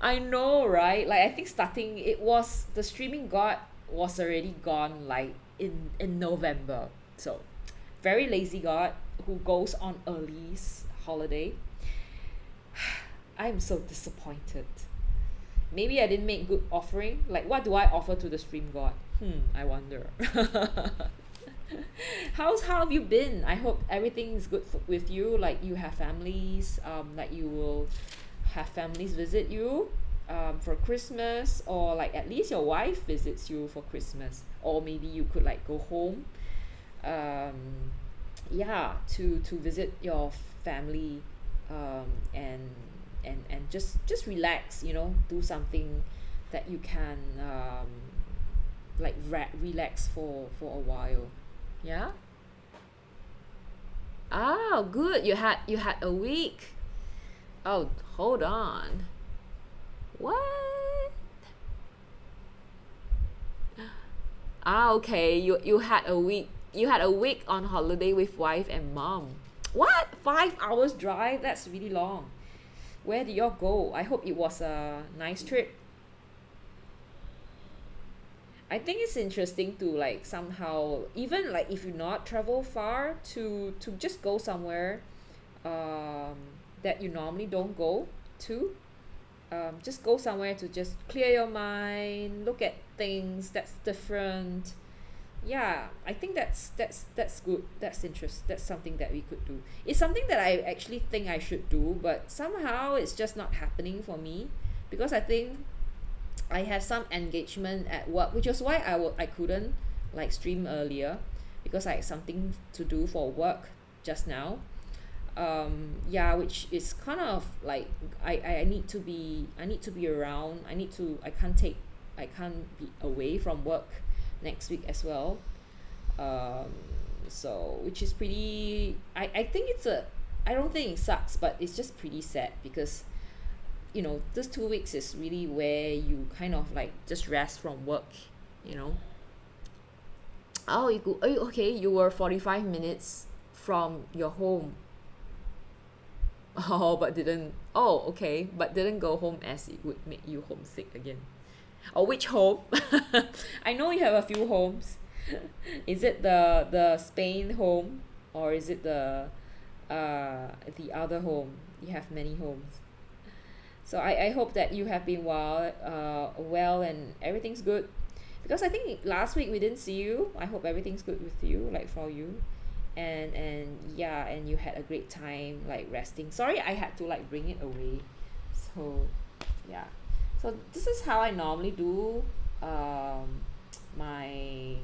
Speaker 1: I know, right? Like I think starting it was the streaming god was already gone like in November. So very lazy god who goes on early holiday. I'm so disappointed. Maybe I didn't make good offering. Like what do I offer to the stream god? I wonder. How have you been? I hope everything is good with you. Like you have families, like you will have families visit you for Christmas, or like at least your wife visits you for Christmas, or maybe you could like go home, yeah, to visit your family, and just relax, do something that you can like relax for a while. Yeah. Oh, good. You had a week. Oh, hold on. What? Okay. You had a week. You had a week on holiday with wife and mom. What? 5 hours drive? That's really long. Where did y'all go? I hope it was a nice trip. I think it's interesting to like somehow, even like if you not travel far, to just go somewhere um that you normally don't go to. Just go somewhere to just clear your mind, look at things that's different. Yeah, I think that's good. That's something that we could do. It's something that I actually think I should do, but somehow it's just not happening for me because I think I have some engagement at work, which was why I couldn't like stream earlier because I had something to do for work just now. Yeah, which is kind of like I need to be around. I can't be away from work next week as well. Um, so which is pretty. I think it's a I don't think it sucks, but it's just pretty sad because this 2 weeks is really where you kind of like just rest from work, you know. Okay, you were 45 minutes from your home. But didn't go home as it would make you homesick again. Or which home? I know you have a few homes. Is it the Spain home, or is it the other home? You have many homes. So I hope that you have been well and everything's good. Because I think last week we didn't see you. I hope everything's good with you, like for you. And yeah, and you had a great time like resting. Sorry I had to like bring it away. So yeah. So this is how I normally do my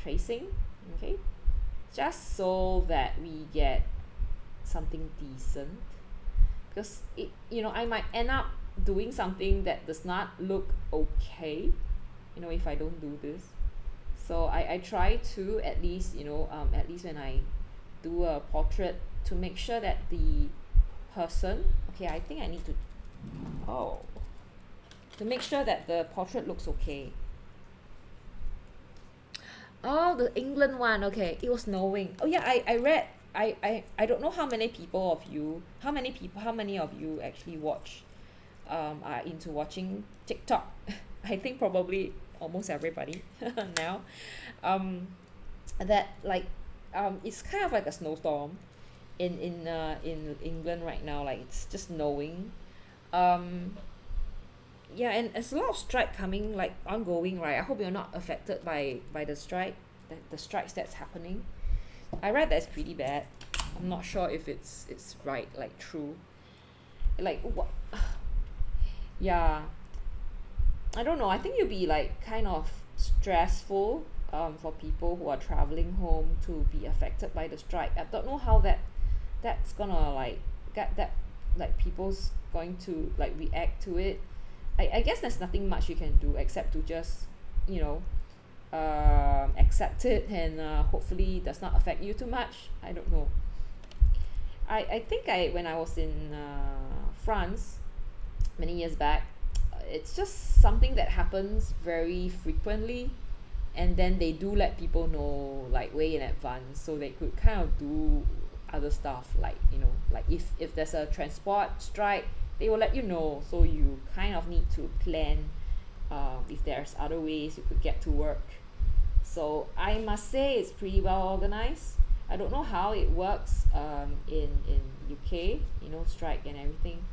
Speaker 1: tracing, okay? Just so that we get something decent, because I might end up doing something that does not look okay, if I don't do this. So I try to at least when I do a portrait, to make sure that the person, okay, I think I need to to make sure that the portrait looks okay. Oh, the England one. Okay, it was snowing. Oh yeah, I read. I don't know how many of you actually are into watching TikTok. I think probably almost everybody now. That like it's kind of like a snowstorm in England right now. Like it's just snowing. Yeah, and there's a lot of strike coming, like ongoing, right? I hope you're not affected by the strikes that's happening. I read that's pretty bad. I'm not sure if it's right, like true. Like what? Yeah, I don't know. I think it'll be like kind of stressful for people who are traveling home to be affected by the strike. I don't know how that's gonna like get that, like people's going to like react to it. I guess there's nothing much you can do except to just accept it, and hopefully does not affect you too much. I don't know. I think when I was in France many years back, it's just something that happens very frequently, and then they do let people know like way in advance, so they could kind of do other stuff, like like if there's a transport strike, they will let you know, so you kind of need to plan if there's other ways you could get to work. So I must say it's pretty well organized. I don't know how it works in UK, strike and everything.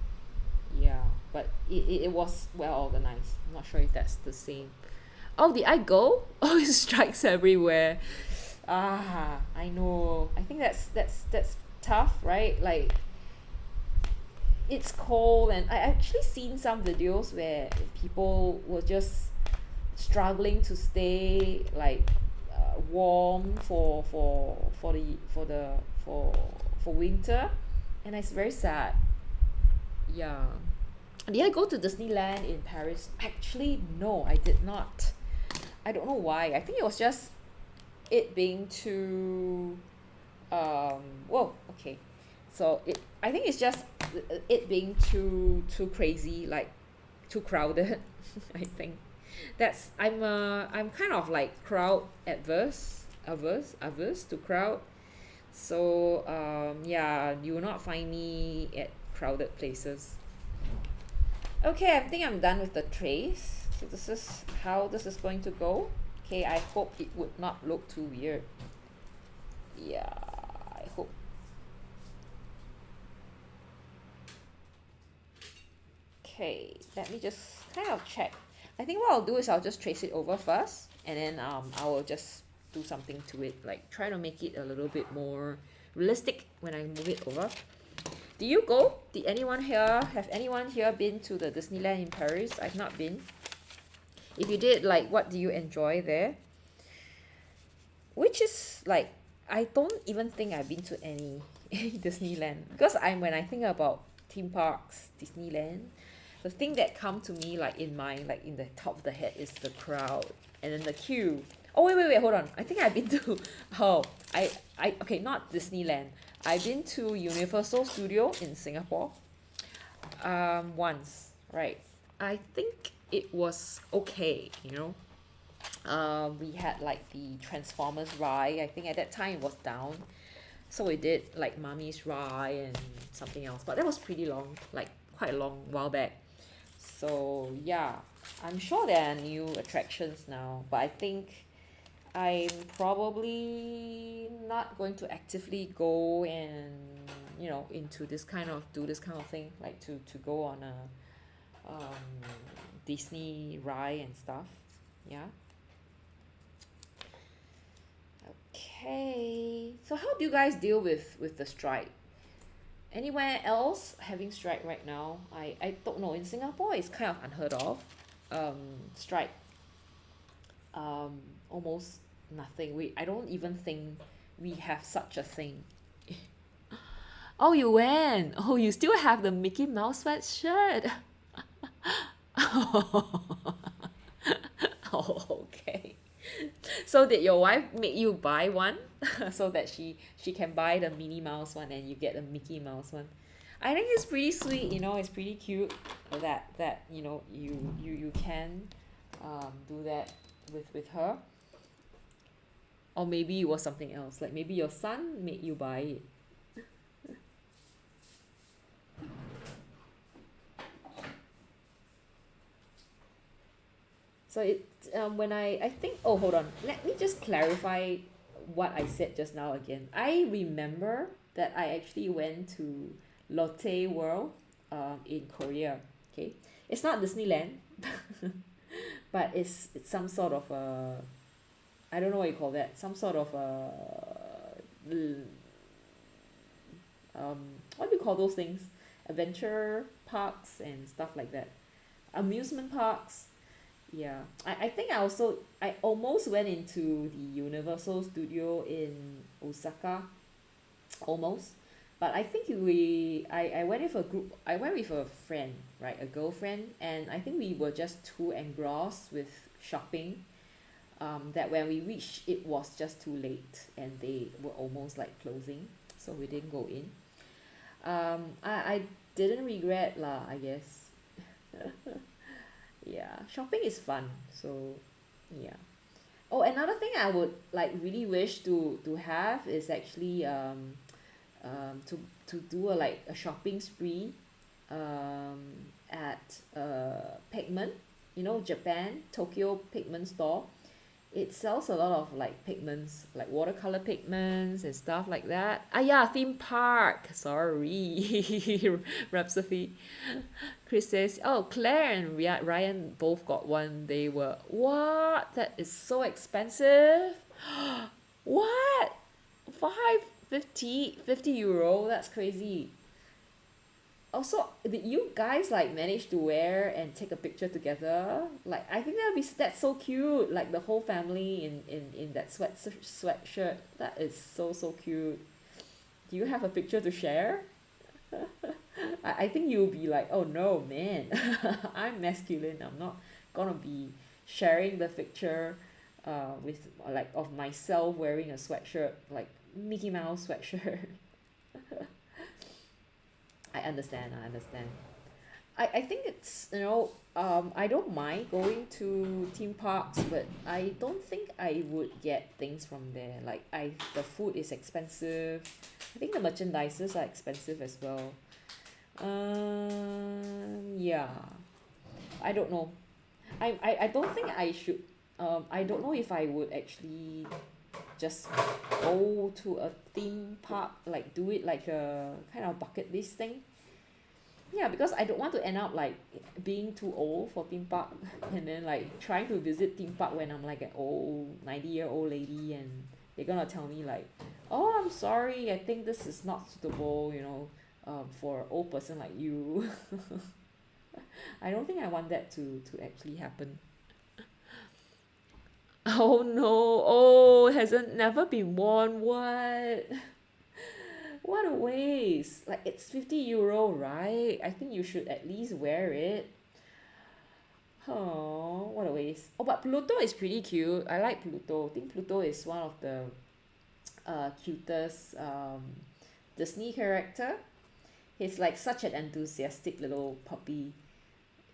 Speaker 1: Yeah, but it was well organized. I'm not sure if that's the same. Oh, did I go? Oh, it strikes everywhere. I know. I think that's tough, right? Like it's cold, and I actually seen some videos where people were just struggling to stay like warm for winter, and it's very sad. Yeah. Did I go to Disneyland in Paris? Actually, no, I did not. I don't know why. I think it was just it being too whoa, okay. So I think it's just it being too crazy, like too crowded. I think I'm kind of like crowd averse to crowd. So yeah, you will not find me at crowded places. Okay, I think I'm done with the trace. So this is how this is going to go. Okay, I hope it would not look too weird. Yeah, I hope. Okay, let me just kind of check. I think what I'll do is I'll just trace it over first, and then I will just do something to it, like try to make it a little bit more realistic when I move it over. Did you go? Have anyone here been to the Disneyland in Paris? I've not been. If you did, like what do you enjoy there? Which is like, I don't even think I've been to any Disneyland, because when I think about theme parks, Disneyland, the thing that come to me like in mind, like in the top of the head, is the crowd and then the queue. Oh wait, hold on. I think I've been to oh I okay, not Disneyland. I've been to Universal Studio in Singapore. Once, right? I think it was okay, you know. We had like the Transformers ride. I think at that time it was down. So we did like Mummy's ride and something else. But that was pretty long, like quite a long while back. So yeah, I'm sure there are new attractions now, but I think I'm probably not going to actively go and into this kind of do this kind of thing, like to go on a Disney ride and stuff. Yeah. Okay. So how do you guys deal with the strike? Anywhere else having strike right now? I don't know. In Singapore, it's kind of unheard of. Strike. Almost nothing. I don't even think we have such a thing. Oh, you went. Oh, you still have the Mickey Mouse sweatshirt. Oh, okay. So did your wife make you buy one so that she can buy the Minnie Mouse one and you get the Mickey Mouse one? I think it's pretty sweet, it's pretty cute that you can do that with her. Or maybe it was something else. Like maybe your son made you buy it. So when I think, oh, hold on, let me just clarify what I said just now again. I remember that I actually went to Lotte World in Korea. Okay, it's not Disneyland, but it's some sort of a, I don't know what you call that, some sort of a what do you call those things, adventure parks and stuff like that, amusement parks. Yeah, I think I almost went into the Universal Studio in Osaka, almost. But I think I went with a group, I went with a friend, right, a girlfriend, and I think we were just too engrossed with shopping, that when we reached it was just too late and they were almost like closing, so we didn't go in. I didn't regret lah, I guess. Yeah, shopping is fun. So yeah. Oh, another thing I would like really wish to have is actually to do a shopping spree um at Pigment, Japan, Tokyo Pigment store. It sells a lot of like pigments, like watercolor pigments and stuff like that. Ah yeah, theme park. Sorry. Rhapsody. Chris says, "Oh, Claire and Ryan both got one. They were what? That is so expensive. What? 550 euro? That's crazy. Also, did you guys like manage to wear and take a picture together? Like, I think that's so cute. Like the whole family in that sweatshirt. That is so cute. Do you have a picture to share? I think you'll be like, oh no, man, I'm masculine. I'm not gonna be sharing the picture with like of myself wearing a sweatshirt, like Mickey Mouse sweatshirt. I understand, I understand. I think it's, I don't mind going to theme parks, but I don't think I would get things from there. Like the food is expensive. I think the merchandises are expensive as well. Yeah, I don't know. I don't think I should. I don't know if I would actually just go to a theme park, like do it like a kind of bucket list thing. Yeah, because I don't want to end up like being too old for theme park and then like trying to visit theme park when I'm like an old 90-year-old lady and they're gonna tell me like, oh, I'm sorry, I think this is not suitable, for an old person like you. I don't think I want that to actually happen. Oh no, oh, hasn't never been worn. What? What a waste. Like it's 50 euro, right? I think you should at least wear it. Oh, what a waste. Oh, but Pluto is pretty cute. I like Pluto. I think Pluto is one of the cutest Disney character. He's like such an enthusiastic little puppy.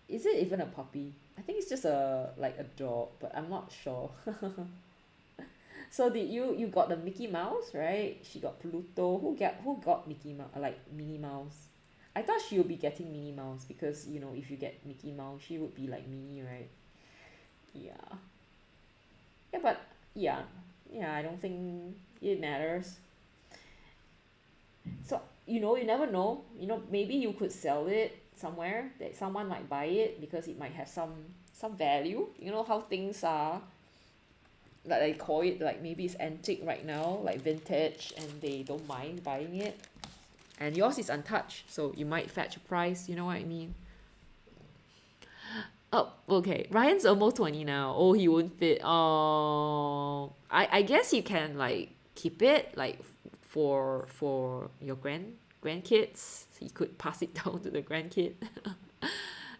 Speaker 1: Is it even a puppy? I think it's just a like a dog, but I'm not sure. So did you got the Mickey Mouse, right? She got Pluto. Who got Mickey Mouse like Minnie Mouse? I thought she would be getting Minnie Mouse because if you get Mickey Mouse, she would be like Minnie, right? Yeah. Yeah, but yeah. Yeah, I don't think it matters. So, you never know. Maybe you could sell it somewhere that someone might buy it because it might have some value. You know how things are, like they call it, like maybe it's antique right now, like vintage, and they don't mind buying it. And yours is untouched, so you might fetch a price, you know what I mean? Oh, okay. Ryan's almost 20 now. Oh, he won't fit. Oh, I guess you can like keep it like for your grandkids. You could pass it down to the grandkid.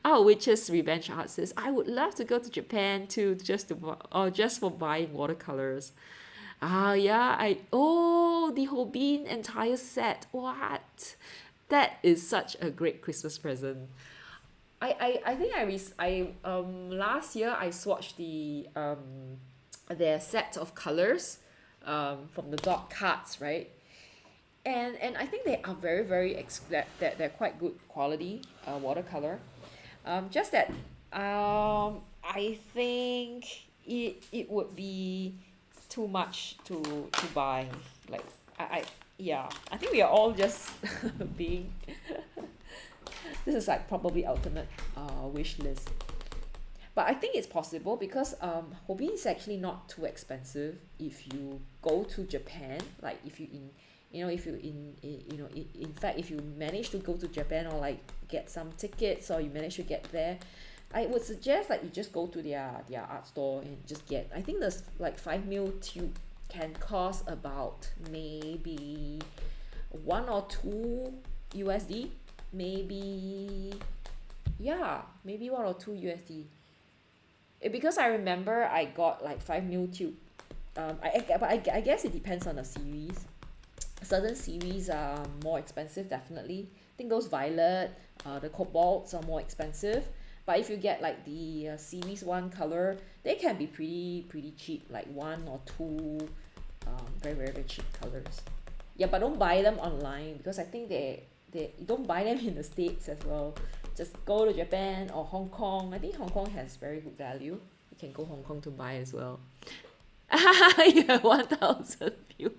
Speaker 1: Oh, Witch's Revenge Art says, I would love to go to Japan too, just for buying watercolors. Ah, yeah, the Hobin entire set. What? That is such a great Christmas present. I think last year I swatched their set of colors from the dot cards, right? And I think they are very very that they're quite good quality watercolor. Just that I think it would be too much to buy. Like I yeah, I think we are all just being this is like probably ultimate wish list. But I think it's possible because Hobby is actually not too expensive if you go to Japan. Like if you in if you in fact if you manage to go to Japan or like get some tickets or you manage to get there, I would suggest like you just go to their art store and just get. I think there's like 5 mil tube can cost about maybe 1 or 2 USD, maybe. Yeah, maybe 1 or 2 USD. Because I remember I got like 5 mil tube. But I guess it depends on the series. Certain series are more expensive, definitely. I think those violet, the cobalts are more expensive. But if you get like the series one color, they can be pretty cheap, like 1 or 2 very very very cheap colors. Yeah, but don't buy them online because I think they you don't buy them in the States as well. Just go to Japan or Hong Kong. I think Hong Kong has very good value. You can go Hong Kong to buy as well. Yeah, 1,000 views.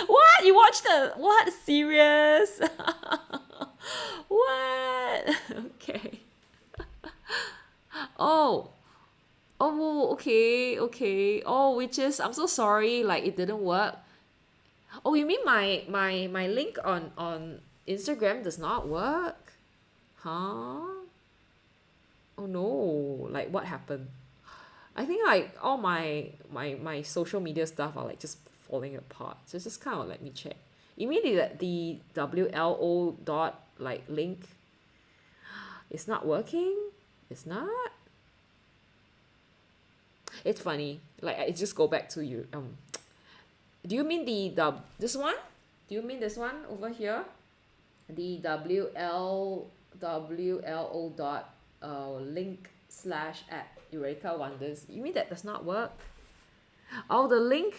Speaker 1: What? You watched the what? Serious? What? Okay. Oh. Oh, okay, okay. Oh, which is I'm so sorry, like it didn't work. Oh, you mean my link on Instagram does not work? Huh? Oh no, like what happened? I think like all my social media stuff are like just falling apart. So just kind of let me check. You mean the WLO dot like link? It's not working? It's not? It's funny. Like I just go back to you. Do you mean the this one? Do you mean this one over here? The WLO dot link slash at Eureka Wonders. You mean that does not work? Oh, the link.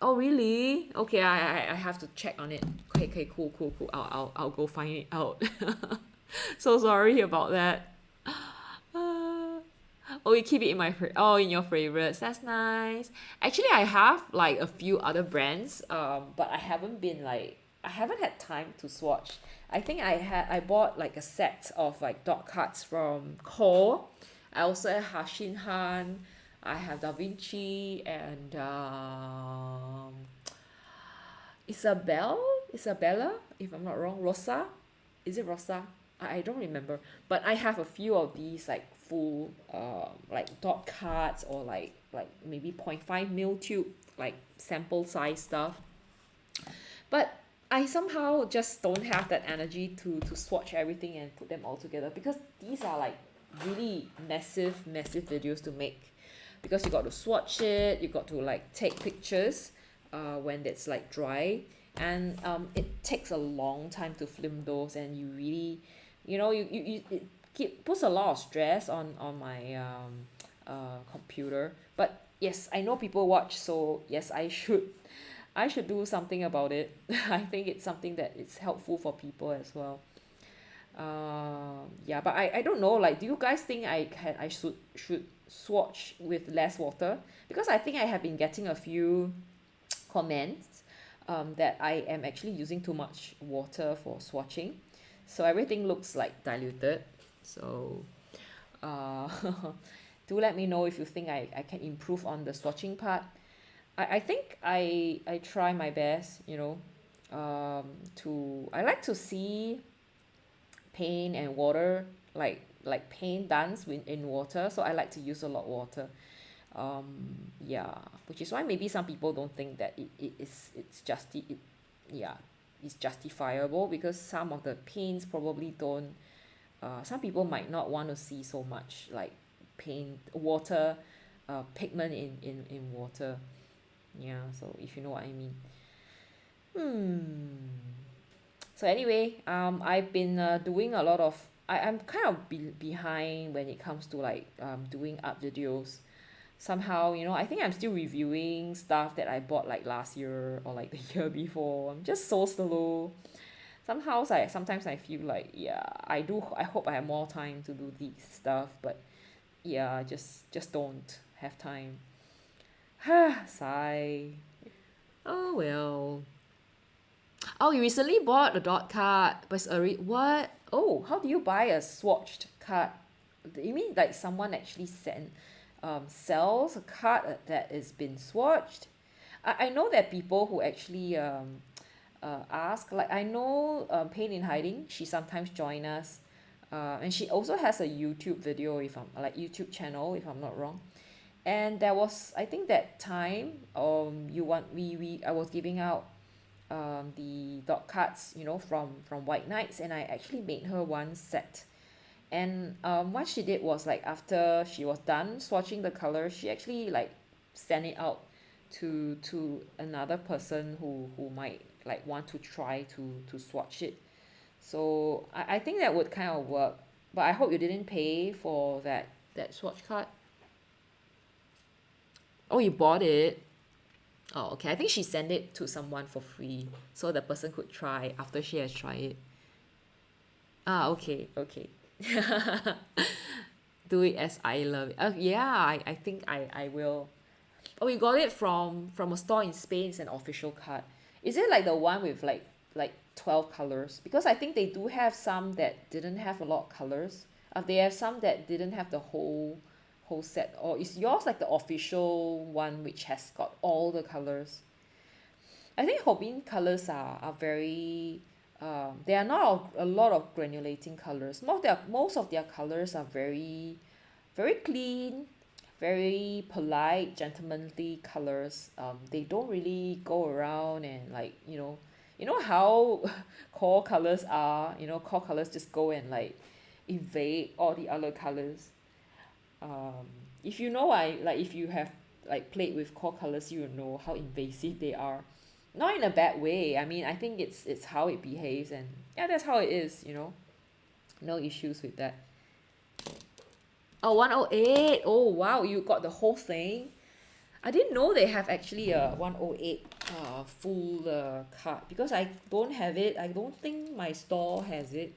Speaker 1: Oh, really? Okay, I have to check on it. Okay, okay, cool, cool, cool. I'll go find it out. So sorry about that. Oh, you keep it in in your favorites. That's nice. Actually, I have like a few other brands, but I haven't had time to swatch. I think I bought like a set of like dot cards from Core. I also have Hashin Han. I have Da Vinci and Isabella, if I'm not wrong. Rosa, is it Rosa? I don't remember. But I have a few of these like full like dot cards or like maybe 0.5 mil tube like sample size stuff. But I somehow just don't have that energy to swatch everything and put them all together because these are like really massive videos to make, because you got to swatch it, you got to like take pictures when it's like dry, and it takes a long time to film those, and you really, it puts a lot of stress on my computer. But yes, I know people watch, so yes, I should do something about it. I think it's something that is helpful for people as well. Yeah, but I don't know, like, do you guys think I should swatch with less water? Because I think I have been getting a few comments that I am actually using too much water for swatching, so everything looks like diluted. So uh do let me know if you think I can improve on the swatching part. I think I try my best, to I like to see paint and water, like paint dance in water, so I like to use a lot of water. Yeah, which is why maybe some people don't think that yeah, it's justifiable, because some of the paints probably don't, some people might not want to see so much like paint water, pigment in water. Yeah, so if you know what I mean. Hmm. So anyway, I've been doing a lot of, I'm kind of behind when it comes to like doing art videos. Somehow, I think I'm still reviewing stuff that I bought like last year or like the year before. I'm just so slow. Sometimes I feel like, yeah, I hope I have more time to do these stuff, but yeah, just don't have time. Sigh. Oh well. Oh, you recently bought a dot card, but it's already what? Oh, how do you buy a swatched card? You mean like someone actually sells a card that has been swatched? I know that people who actually ask, like I know Pain in Hiding, she sometimes join us, and she also has a YouTube video, if I'm like YouTube channel, if I'm not wrong. And there was, I think that time, you want we I was giving out the dot cards, from White Knights, and I actually made her one set. And what she did was, like, after she was done swatching the color, she actually like sent it out to another person who might like want to try to swatch it. So I think that would kind of work. But I hope you didn't pay for that swatch card. Oh, you bought it. Oh, okay. I think she sent it to someone for free, so the person could try after she has tried it. Ah, okay, okay. Do it as I love it. Yeah, I think I will. Oh, you got it from a store in Spain. It's an official card. Is it like the one with like 12 colors? Because I think they do have some that didn't have a lot of colors. They have some that didn't have the whole set. Or is yours like the official one which has got all the colors? I think Hobin colors are very, there are not a lot of granulating colors. Most of their colors are very, very clean, very polite, gentlemanly colors. They don't really go around and, like, how core colors are. Core colors just go and like invade all the other colors. um if you know, if you have like played with core colors, you will know how invasive they are. Not in a bad way. I mean, I think it's how it behaves, and yeah, that's how it is. No issues with that. Oh, 108. Oh wow, you got the whole thing. I didn't know they have actually a 108 full card, because I don't have it. I don't think my store has it.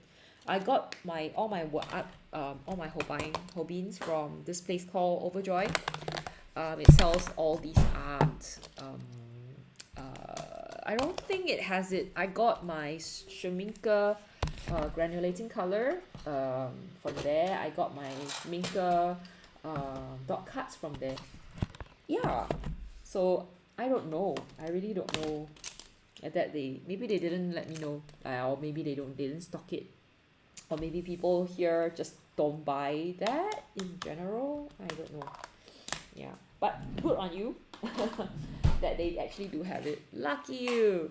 Speaker 1: I got my all my art, all my hobbies from this place called Overjoy. It sells all these art. I don't think it has it. I got my Schminke granulating color from there. I got my Schminke dot cuts from there. Yeah. So I don't know. I really don't know that maybe they didn't let me know, or maybe they didn't stock it, or maybe people here just don't buy that in general. I don't know. Yeah, but good on you that they actually do have it. Lucky you.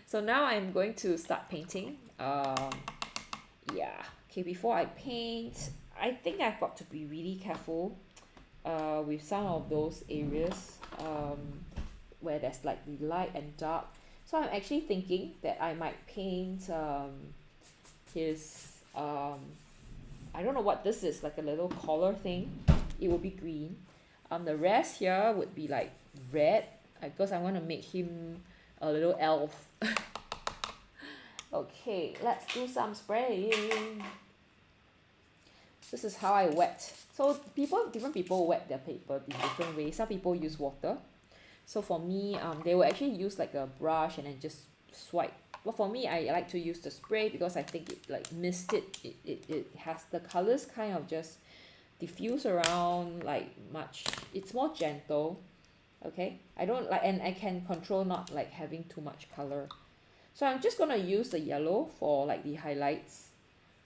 Speaker 1: So now I'm going to start painting. Yeah. Okay, before I paint, I think I've got to be really careful with some of those areas where there's like the light and dark. So I'm actually thinking that I might paint his I don't know what this is, like a little collar thing. It will be green. The rest here would be like red because I want to make him a little elf. Okay, let's do some spraying. This is how I wet. So different people wet their paper in different ways. Some people use water. So for me, they will actually use like a brush and then just swipe. But for me, I like to use the spray because I think it like mist it has the colors kind of just diffuse around like much. It's more gentle. Okay, I don't like, and I can control not like having too much color. So I'm just gonna use the yellow for like the highlights.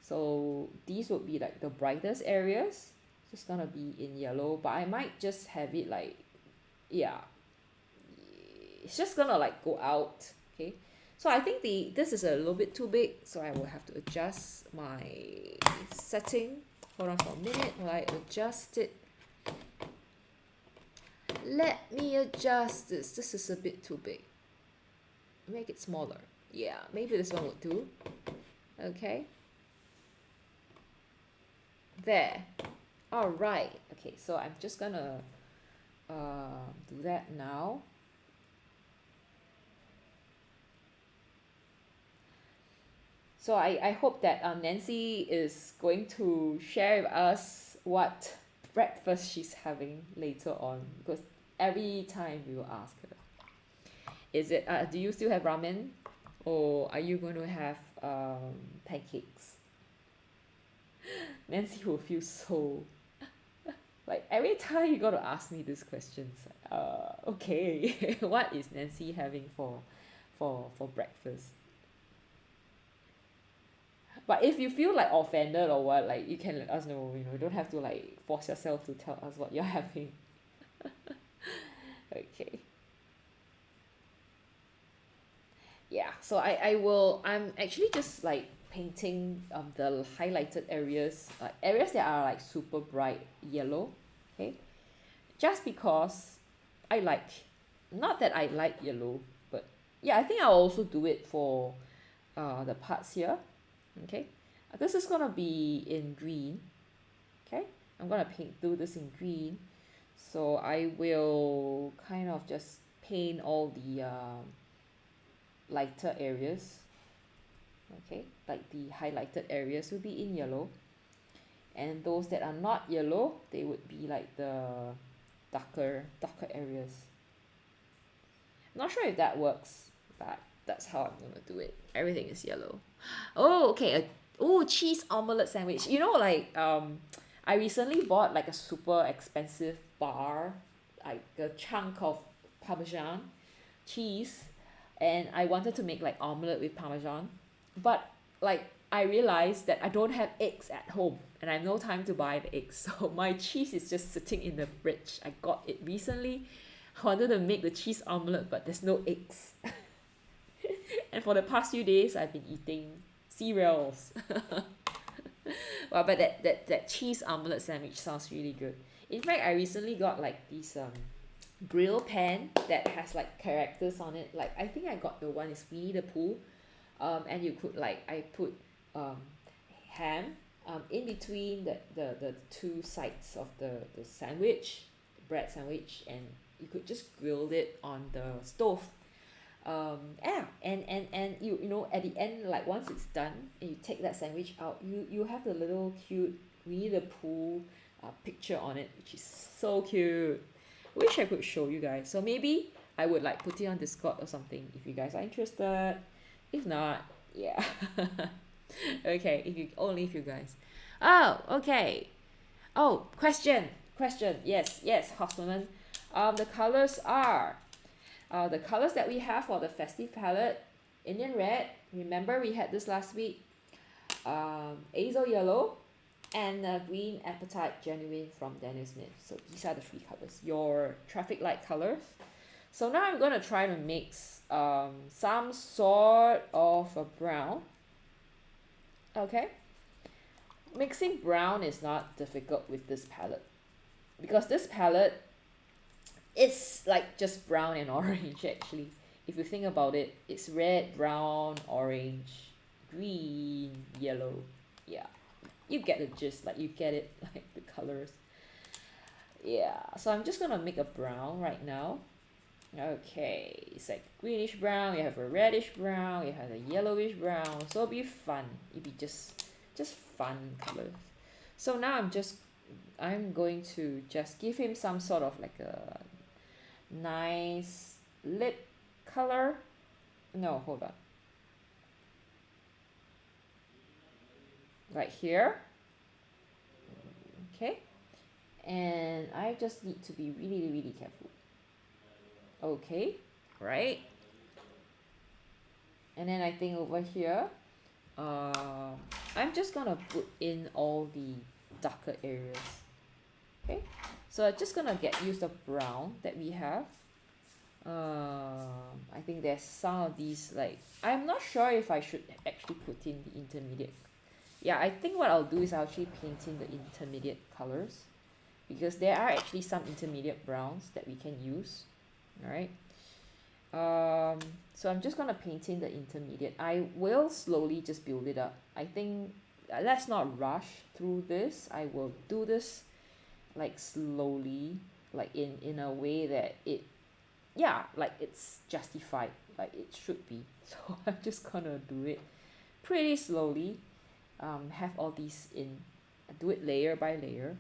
Speaker 1: So these would be like the brightest areas. Just gonna be in yellow, but I might just have it like, yeah, it's just gonna like go out. Okay, so I think this is a little bit too big, so I will have to adjust my setting. Hold on for a minute while I adjust it. Let me adjust this. This is a bit too big. Make it smaller. Yeah, maybe this one would do. Okay. There. All right. Okay, so I'm just gonna do that now. So I hope that Nancy is going to share with us what breakfast she's having later on, because every time we will ask her, is it do you still have ramen, or are you going to have pancakes? Nancy will feel so like every time you got to ask me these questions. Okay, what is Nancy having for breakfast? But if you feel like offended or what, like you can let us know. You don't have to like force yourself to tell us what you're having. Okay. Yeah, so I'm actually just like painting the highlighted areas, areas that are like super bright yellow. Okay, just because I like, not that I like yellow, but yeah, I think I'll also do it for the parts here. Okay, this is gonna be in green. Okay, I'm gonna do this in green, so I will kind of just paint all the lighter areas. Okay, like the highlighted areas will be in yellow, and those that are not yellow, they would be like the darker areas. I'm not sure if that works, but that's how I'm gonna do it. Everything is yellow. Oh, okay. Oh, cheese omelette sandwich. Like I recently bought like a super expensive bar, like a chunk of Parmesan cheese, and I wanted to make like omelette with Parmesan, but like I realized that I don't have eggs at home and I have no time to buy the eggs. So my cheese is just sitting in the fridge. I got it recently. I wanted to make the cheese omelette, but there's no eggs. And for the past few days, I've been eating cereals. Well, but that cheese omelette sandwich sounds really good. In fact, I recently got like this grill pan that has like characters on it. Like I think I got the one is Winnie the Pooh. And you could like I put ham in between the two sides of the sandwich, bread sandwich, and you could just grill it on the stove. Yeah, and you know at the end, like once it's done and you take that sandwich out, you have the little cute Winnie the Pooh picture on it, which is so cute. Wish I could show you guys. So maybe I would like put it on Discord or something if you guys are interested. If not, yeah. Okay, if you guys. Oh, okay. Oh, question. Yes, Horsewoman. The colors are the colors that we have for the festive palette: Indian red. Remember we had this last week. Azo yellow, and green appetite genuine from Daniel Smith. So these are the three colors. Your traffic light colors. So now I'm gonna try to mix some sort of a brown. Okay. Mixing brown is not difficult with this palette because this palette is like just brown and orange actually. If you think about it, it's red, brown, orange, green, yellow. Yeah, you get the gist, like you get it, like the colors. Yeah, so I'm just gonna make a brown right now. Okay, it's like greenish brown, you have a reddish brown, you have a yellowish brown, so it'll be fun. It'll be just fun colors. So now I'm going to just give him some sort of like a nice lip color. No, hold on. Right here. Okay. And I just need to be really, really careful. Okay, right? And then I think over here, uh, I'm just gonna put in all the darker areas. Okay, so I'm just gonna get used to brown that we have. I think there's some of these, like, I'm not sure if I should actually put in the intermediate. Yeah, I think what I'll do is I'll actually paint in the intermediate colors because there are actually some intermediate browns that we can use. All right. So I'm just gonna paint in the intermediate. I will slowly just build it up. I think let's not rush through this. I will do this like slowly, like in a way that it, yeah, like it's justified, like it should be. So I'm just gonna do it pretty slowly. Have all these in, do it layer by layer.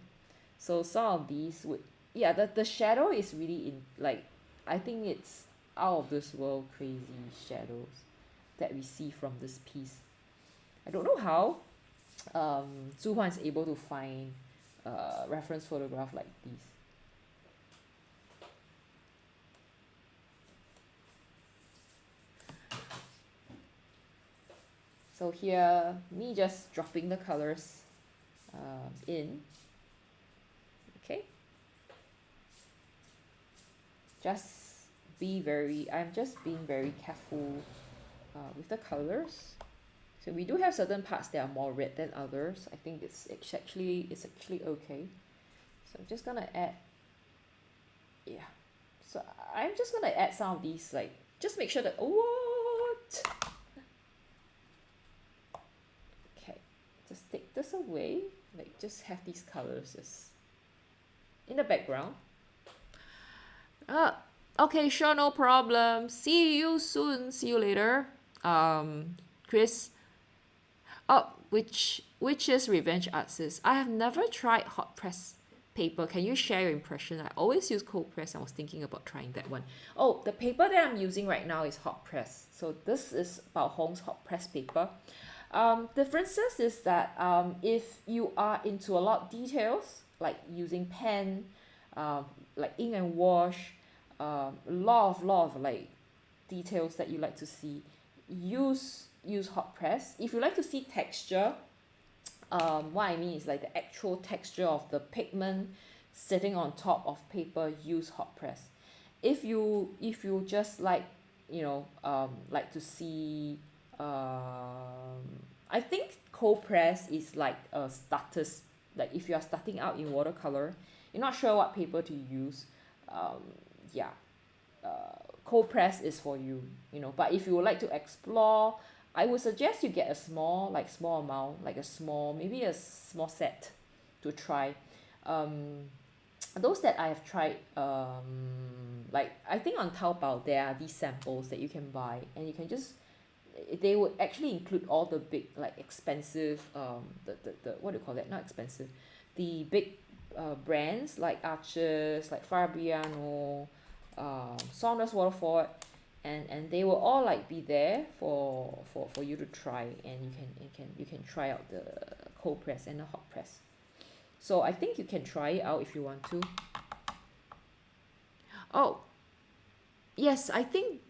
Speaker 1: So some of these would, yeah, the shadow is really in, like, I think it's out of this world crazy shadows that we see from this piece. I don't know how Zhu Huan is able to find reference photograph like these. So here, me just dropping the colors in. Okay. I'm just being very careful with the colors. So we do have certain parts that are more red than others. I think it's actually okay. So I'm just gonna add, yeah. So I'm just gonna add some of these, like, just make sure that, what? Okay, just take this away. Like, just have these colors just in the background. Okay, sure, no problem. See you soon. See you later. Chris. Oh, which is Revenge Artist. I have never tried hot press paper. Can you share your impression? I always use cold press. I was thinking about trying that one. Oh, the paper that I'm using right now is hot press. So this is Bao Hong's hot press paper. Differences is that if you are into a lot of details, like using pen, like ink and wash, lot of like details that you like to see, use hot press. If you like to see texture, what I mean is like the actual texture of the pigment sitting on top of paper, use hot press. If you just like, like to see, I think cold press is like a starters, like if you are starting out in watercolor, you're not sure what paper to use, yeah, cold press is for you, but if you would like to explore, I would suggest you get a small amount, like maybe a small set to try. Those that I have tried, like I think on Taobao there are these samples that you can buy, and you can just, they would actually include all the big, like, expensive, the what do you call that, not expensive, the big brands like Arches, like Fabriano, Saunders Waterford, and they will all like be there for you to try, and you can try out the cold press and the hot press. So I think you can try it out if you want to. Oh, yes, I think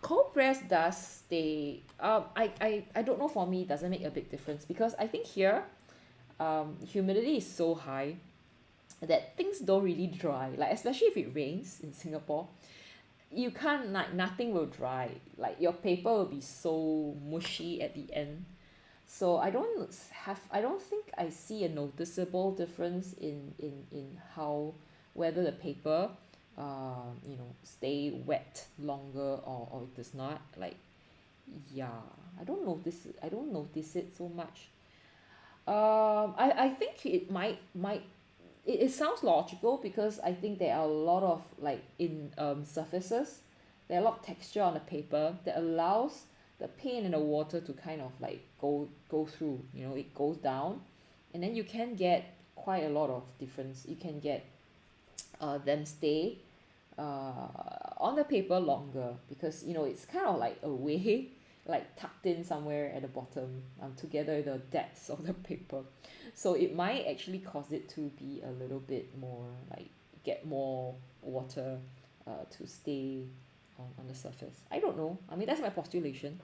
Speaker 1: cold press does stay. I don't know, for me it doesn't make a big difference because I think here humidity is so high that things don't really dry, like especially if it rains in Singapore, you can't, like, nothing will dry, like your paper will be so mushy at the end. So I don't think I see a noticeable difference in how whether the paper stay wet longer or it does not. Like, yeah, I don't notice it so much. I think it might it sounds logical because I think there are a lot of like in surfaces, there are a lot of texture on the paper that allows the paint and the water to kind of like go through, it goes down, and then you can get quite a lot of difference. You can get them stay on the paper longer because it's kind of like away like tucked in somewhere at the bottom, together with the depths of the paper, so it might actually cause it to be a little bit more like get more water to stay on the surface. I don't know, I mean that's my postulation.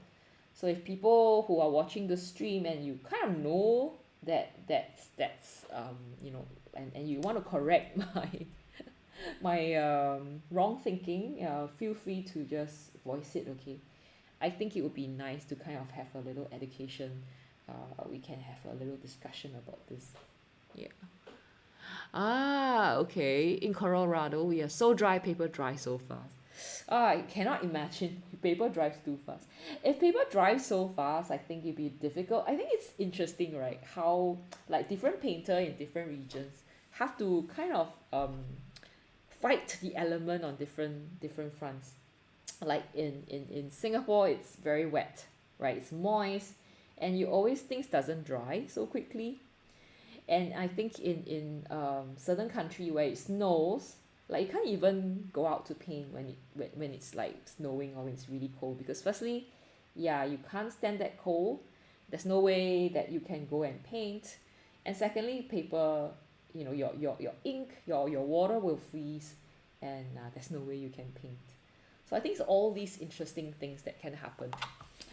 Speaker 1: So if people who are watching the stream and you kind of know that's and you want to correct my wrong thinking, feel free to just voice it, okay? I think it would be nice to kind of have a little education. We can have a little discussion about this. Yeah. Ah, okay. In Colorado, we are so dry, paper dries so fast. I cannot imagine paper dries too fast. If paper dries so fast, I think it'd be difficult. I think it's interesting, right? How like different painter in different regions have to kind of fight the element on different fronts. Like in Singapore, it's very wet, right? It's moist, and you always things doesn't dry so quickly. And I think in certain country where it snows, like you can't even go out to paint when it's like snowing or when it's really cold, because firstly, yeah, you can't stand that cold. There's no way that you can go and paint. And secondly, paper, your ink, your water will freeze, and there's no way you can paint. So I think it's all these interesting things that can happen.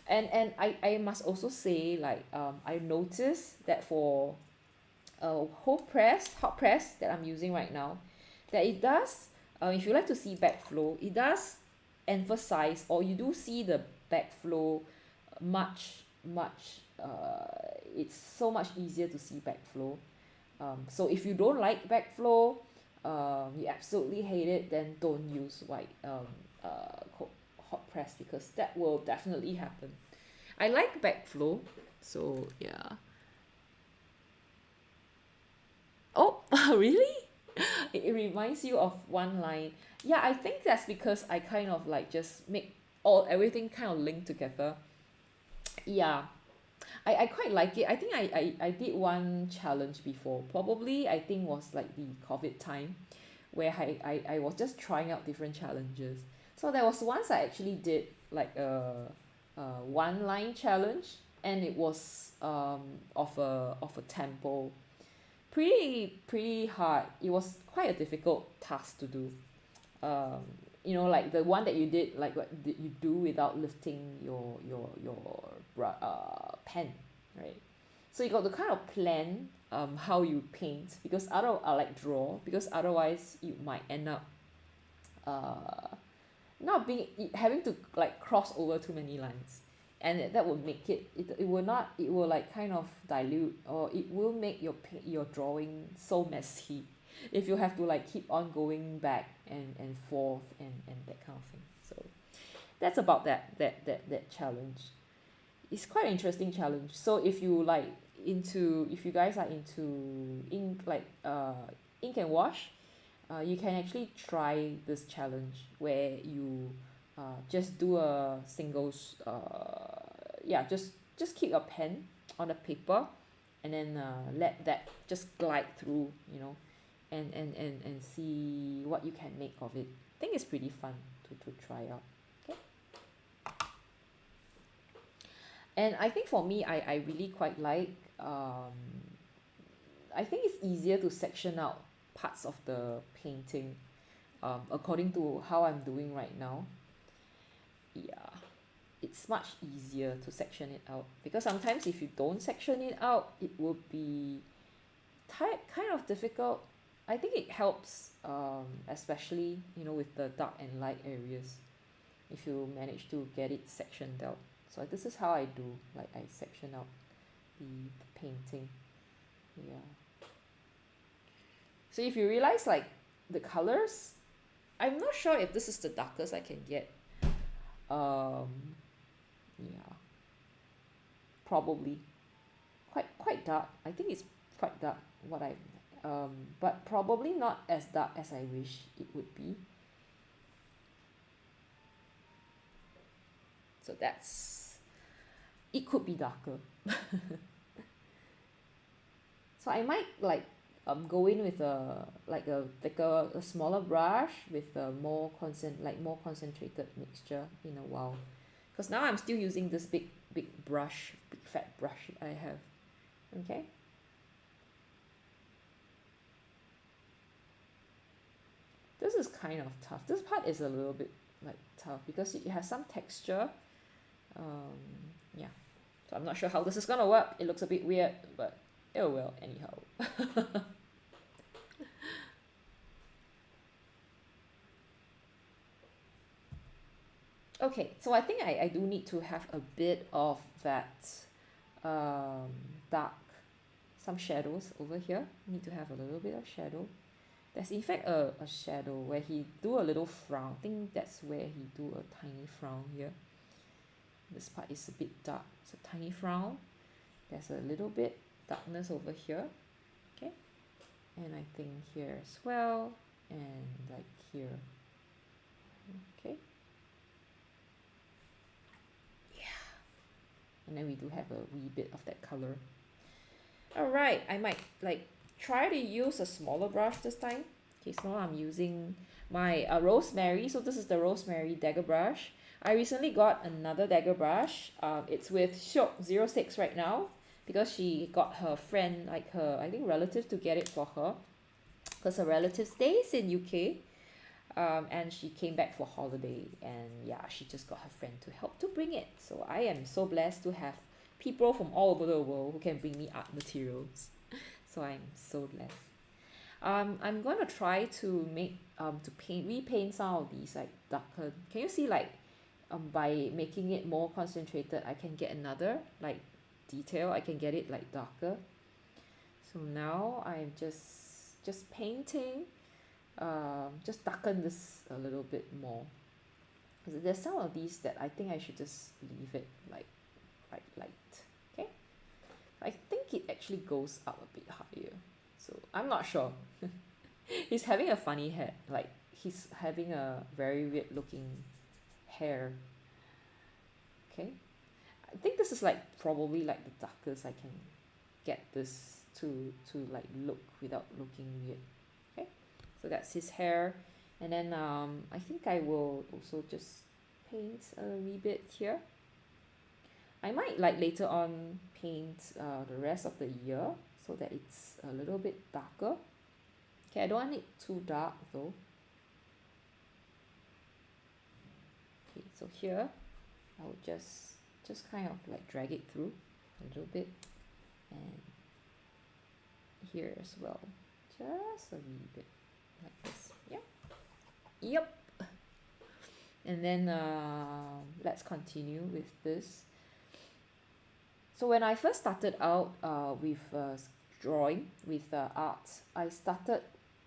Speaker 1: And I must also say, like, I noticed that for hot press that I'm using right now, that it does, if you like to see backflow, it does emphasize, or you do see the backflow much, it's so much easier to see backflow. So if you don't like backflow, you absolutely hate it, then don't use hot press, because that will definitely happen. I like backflow, so yeah. Oh, really? It reminds you of one line. Yeah, I think that's because I kind of like just make all everything kind of linked together. Yeah, I quite like it. I think I did one challenge before. Probably I think was like the COVID time, where I was just trying out different challenges. So there was once I actually did like a one line challenge, and it was of a temple. Pretty hard. It was quite a difficult task to do. um like the one that you did, like what did you do without lifting your pen, right? So you got to kind of plan how you paint, because like draw, because otherwise you might end up uh not being having to like cross over too many lines, and that would make it will not, it will like kind of dilute, or it will make your drawing so messy if you have to like keep on going back and forth and that kind of thing. So that's about that challenge. It's quite an interesting challenge. So if you guys are into ink and wash, you can actually try this challenge where you just do a singles yeah, just keep a pen on the paper, and then let that just glide through, and see what you can make of it. I think it's pretty fun to try out. Okay. And I think for me, I really quite like, I think it's easier to section out parts of the painting, according to how I'm doing right now. Yeah, it's much easier to section it out, because sometimes if you don't section it out, it will be kind of difficult. I think it helps, especially with the dark and light areas, if you manage to get it sectioned out. So this is how I do, like I section out the painting. Yeah. So if you realize like the colors, I'm not sure if this is the darkest I can get. Yeah, probably quite dark. I think it's quite dark what I but probably not as dark as I wish it would be. So that's it could be darker. So I might like go in with a smaller brush with a more concentrated mixture in a while. Because now I'm still using this big brush, big fat brush I have. Okay. This is kind of tough. This part is a little bit like tough because it has some texture. Yeah. So I'm not sure how this is gonna work. It looks a bit weird, but it will anyhow. Okay, so I think I do need to have a bit of that um, dark, some shadows over here. Need to have a little bit of shadow. There's in fact a shadow where he do a little frown. I think that's where he do a tiny frown here. This part is a bit dark. It's a tiny frown. There's a little bit darkness over here. Okay. And I think here as well. And like here. Okay. Yeah. And then we do have a wee bit of that color. Alright, I might like try to use a smaller brush this time. Okay, so now I'm using my rosemary. So this is the rosemary dagger brush. I recently got another dagger brush. It's with Shok06 right now because she got her friend, like her, I think relative, to get it for her because her relative stays in UK. And she came back for holiday, and yeah, she just got her friend to help to bring it. So I am so blessed to have people from all over the world who can bring me art materials. So I'm so blessed. I'm gonna try to repaint some of these like darker. Can you see like by making it more concentrated, I can get another like detail. I can get it like darker. So now I'm just painting. Just darken this a little bit more. Because there's some of these that I think I should just leave it like quite light. Okay, I think it actually goes up a bit higher, so I'm not sure. He's having a funny head, like he's having a very weird looking hair. Okay, I think this is like probably like the darkest I can get this to like look without looking weird. Okay, so that's his hair. And then I think I will also just paint a wee bit here. I might like later on paint the rest of the ear so that it's a little bit darker. Okay, I don't want it too dark though. Okay, so here I'll just kind of like drag it through a little bit, and here as well, just a wee bit like this. Yep. And then let's continue with this. So when I first started out with drawing with art, I started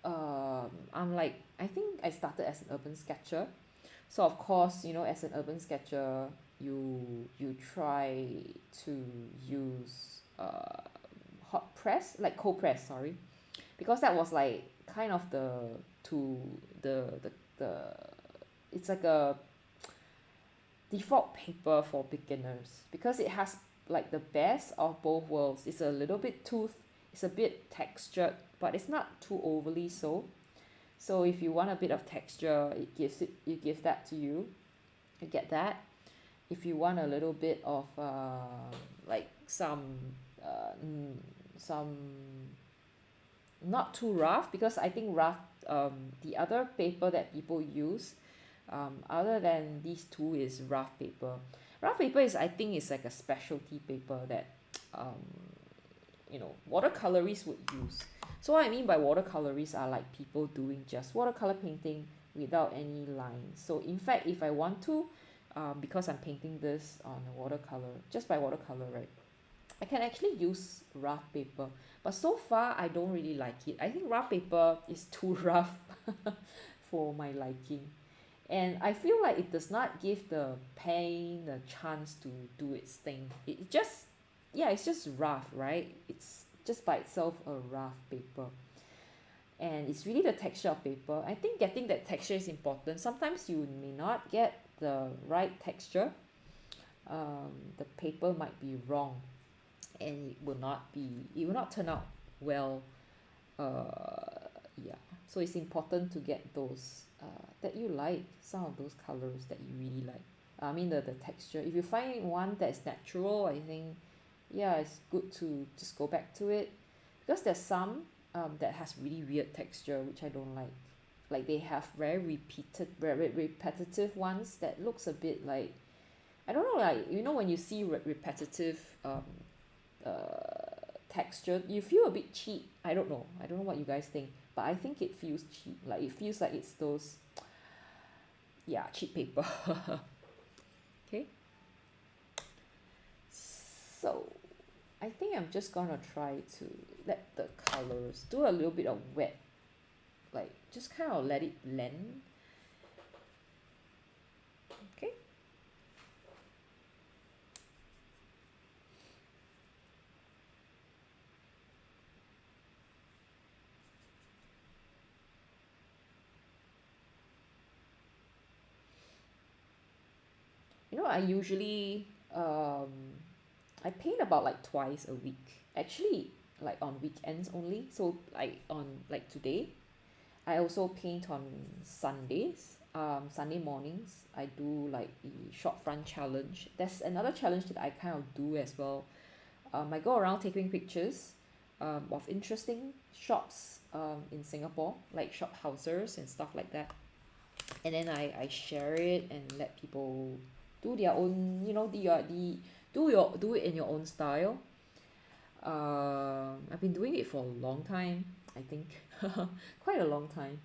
Speaker 1: I think I started as an urban sketcher. So of course, you know, as an urban sketcher, you try to use hot press, like cold press, sorry, because that was like kind of the it's like a default paper for beginners because it has like the best of both worlds. It's a little bit it's a bit textured, but it's not too overly so. So if you want a bit of texture, it gives that to you. You get that. If you want a little bit of like some not too rough, because I think rough the other paper that people use other than these two is rough paper. Rough paper is, I think, is like a specialty paper that you know, watercolorists would use. So what I mean by watercolorists are like people doing just watercolor painting without any lines. So in fact, if I want to because I'm painting this on a watercolor, just by watercolor, right, I can actually use rough paper, but so far I don't really like it. I think rough paper is too rough for my liking. And I feel like it does not give the paint the chance to do its thing. It just, yeah, it's just rough, right? It's just by itself a rough paper. And it's really the texture of paper. I think getting that texture is important. Sometimes you may not get the right texture. The paper might be wrong, and it will not turn out well. Yeah, so it's important to get those that you like, some of those colors that you really like. I mean the texture. If you find one that's natural, I think, yeah, it's good to just go back to it, because there's some that has really weird texture which I don't like. Like they have very repetitive ones that looks a bit like, I don't know, like when you see repetitive texture, you feel a bit cheap. I don't know what you guys think, but I think it feels cheap. Like it feels like it's those, yeah, cheap paper. Okay, so I think I'm just gonna try to let the colors do a little bit of wet, like just kind of let it blend. Okay. I usually I paint about like twice a week. Actually, like on weekends only. So like on like today, I also paint on Sundays. Sunday mornings, I do like the short front challenge. There's another challenge that I kind of do as well. I go around taking pictures of interesting shops in Singapore, like shop houses and stuff like that. And then I share it and let people do their own, do it in your own style. I've been doing it for a long time, I think, quite a long time,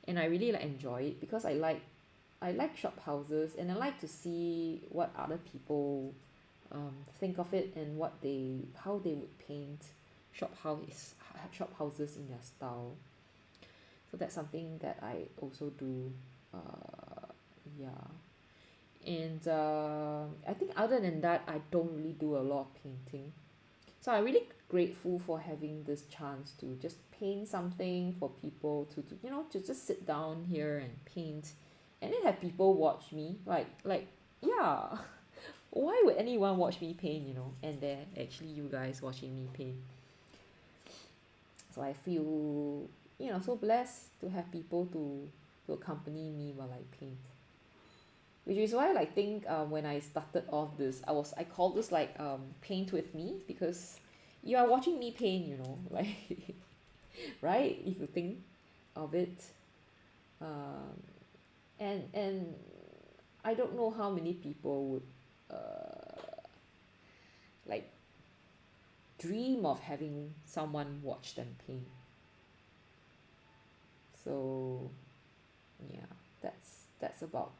Speaker 1: and I really like enjoy it because I like shop houses, and I like to see what other people think of it, and how they would paint shop houses in their style. So that's something that I also do. Yeah, and I think other than that, I don't really do a lot of painting. So I'm really grateful for having this chance to just paint something for people to just sit down here and paint, and then have people watch me. Like yeah, why would anyone watch me paint? And they're actually you guys watching me paint. So I feel so blessed to have people to accompany me while I paint. Which is why I think when I started off this, I called this like paint with me, because you are watching me paint, like right, if you think of it. um, and I don't know how many people would like dream of having someone watch them paint. So yeah, that's about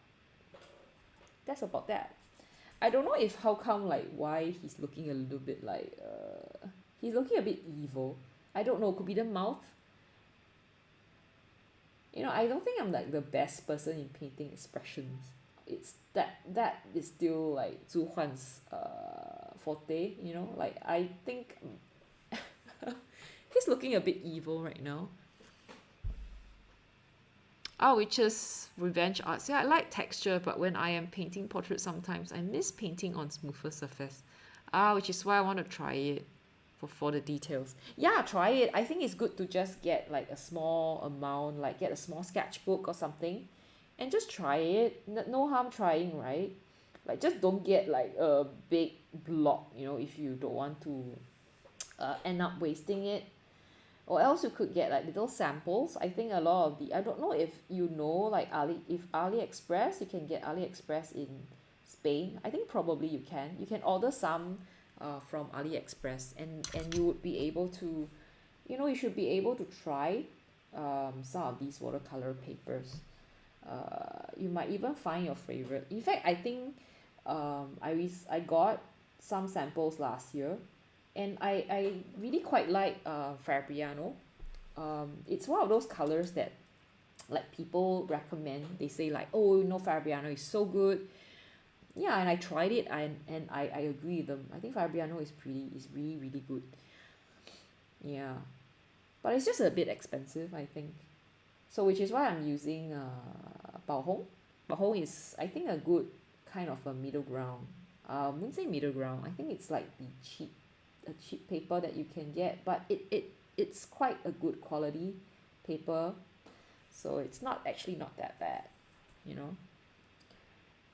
Speaker 1: that. I don't know if how come, like why he's looking a little bit like he's looking a bit evil. I don't know, could be the mouth. I don't think I'm like the best person in painting expressions. It's that is still like Zhu Huan's forte, like I think he's looking a bit evil right now. Which is revenge arts. Yeah, I like texture, but when I am painting portraits, sometimes I miss painting on smoother surface. Which is why I want to try it for the details. Yeah, try it. I think it's good to just get like a small amount, like get a small sketchbook or something, and just try it. No harm trying, right? Like just don't get like a big block, if you don't want to end up wasting it. Or else you could get like little samples. I think a lot of I don't know if like AliExpress, you can get AliExpress in Spain. I think probably you can order some from AliExpress, and you would be able to, you should be able to try some of these watercolor papers. You might even find your favorite. In fact, I think I got some samples last year, And I really quite like Fabriano. It's one of those colors that like people recommend. They say like, oh, you know, Fabriano is so good. Yeah, and I tried it, and I agree with them. I think Fabriano is really really good. Yeah, but it's just a bit expensive, I think. So which is why I'm using Bao Hong. Bao Hong is, I think, a good kind of a middle ground. I wouldn't say middle ground. I think it's like the cheap paper that you can get, but it's quite a good quality paper. So it's not actually not that bad, you know.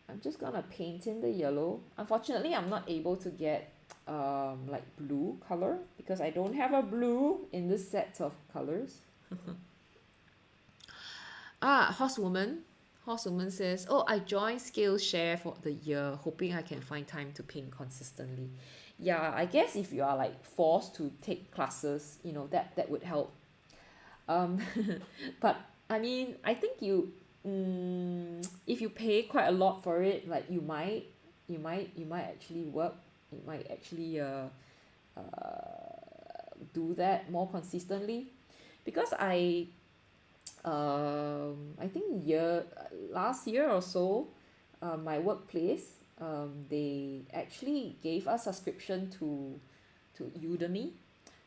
Speaker 1: I'm just gonna paint in the yellow. Unfortunately, I'm not able to get like blue color because I don't have a blue in this set of colors. Horsewoman. Horsewoman says, oh, I joined Skillshare for the year, hoping I can find time to paint consistently. Yeah, I guess if you are like forced to take classes, you know, that would help. Um, but I mean, I think if you pay quite a lot for it, like you might actually work. You might actually do that more consistently, because I think last year or so, my workplace, they actually gave us subscription to Udemy.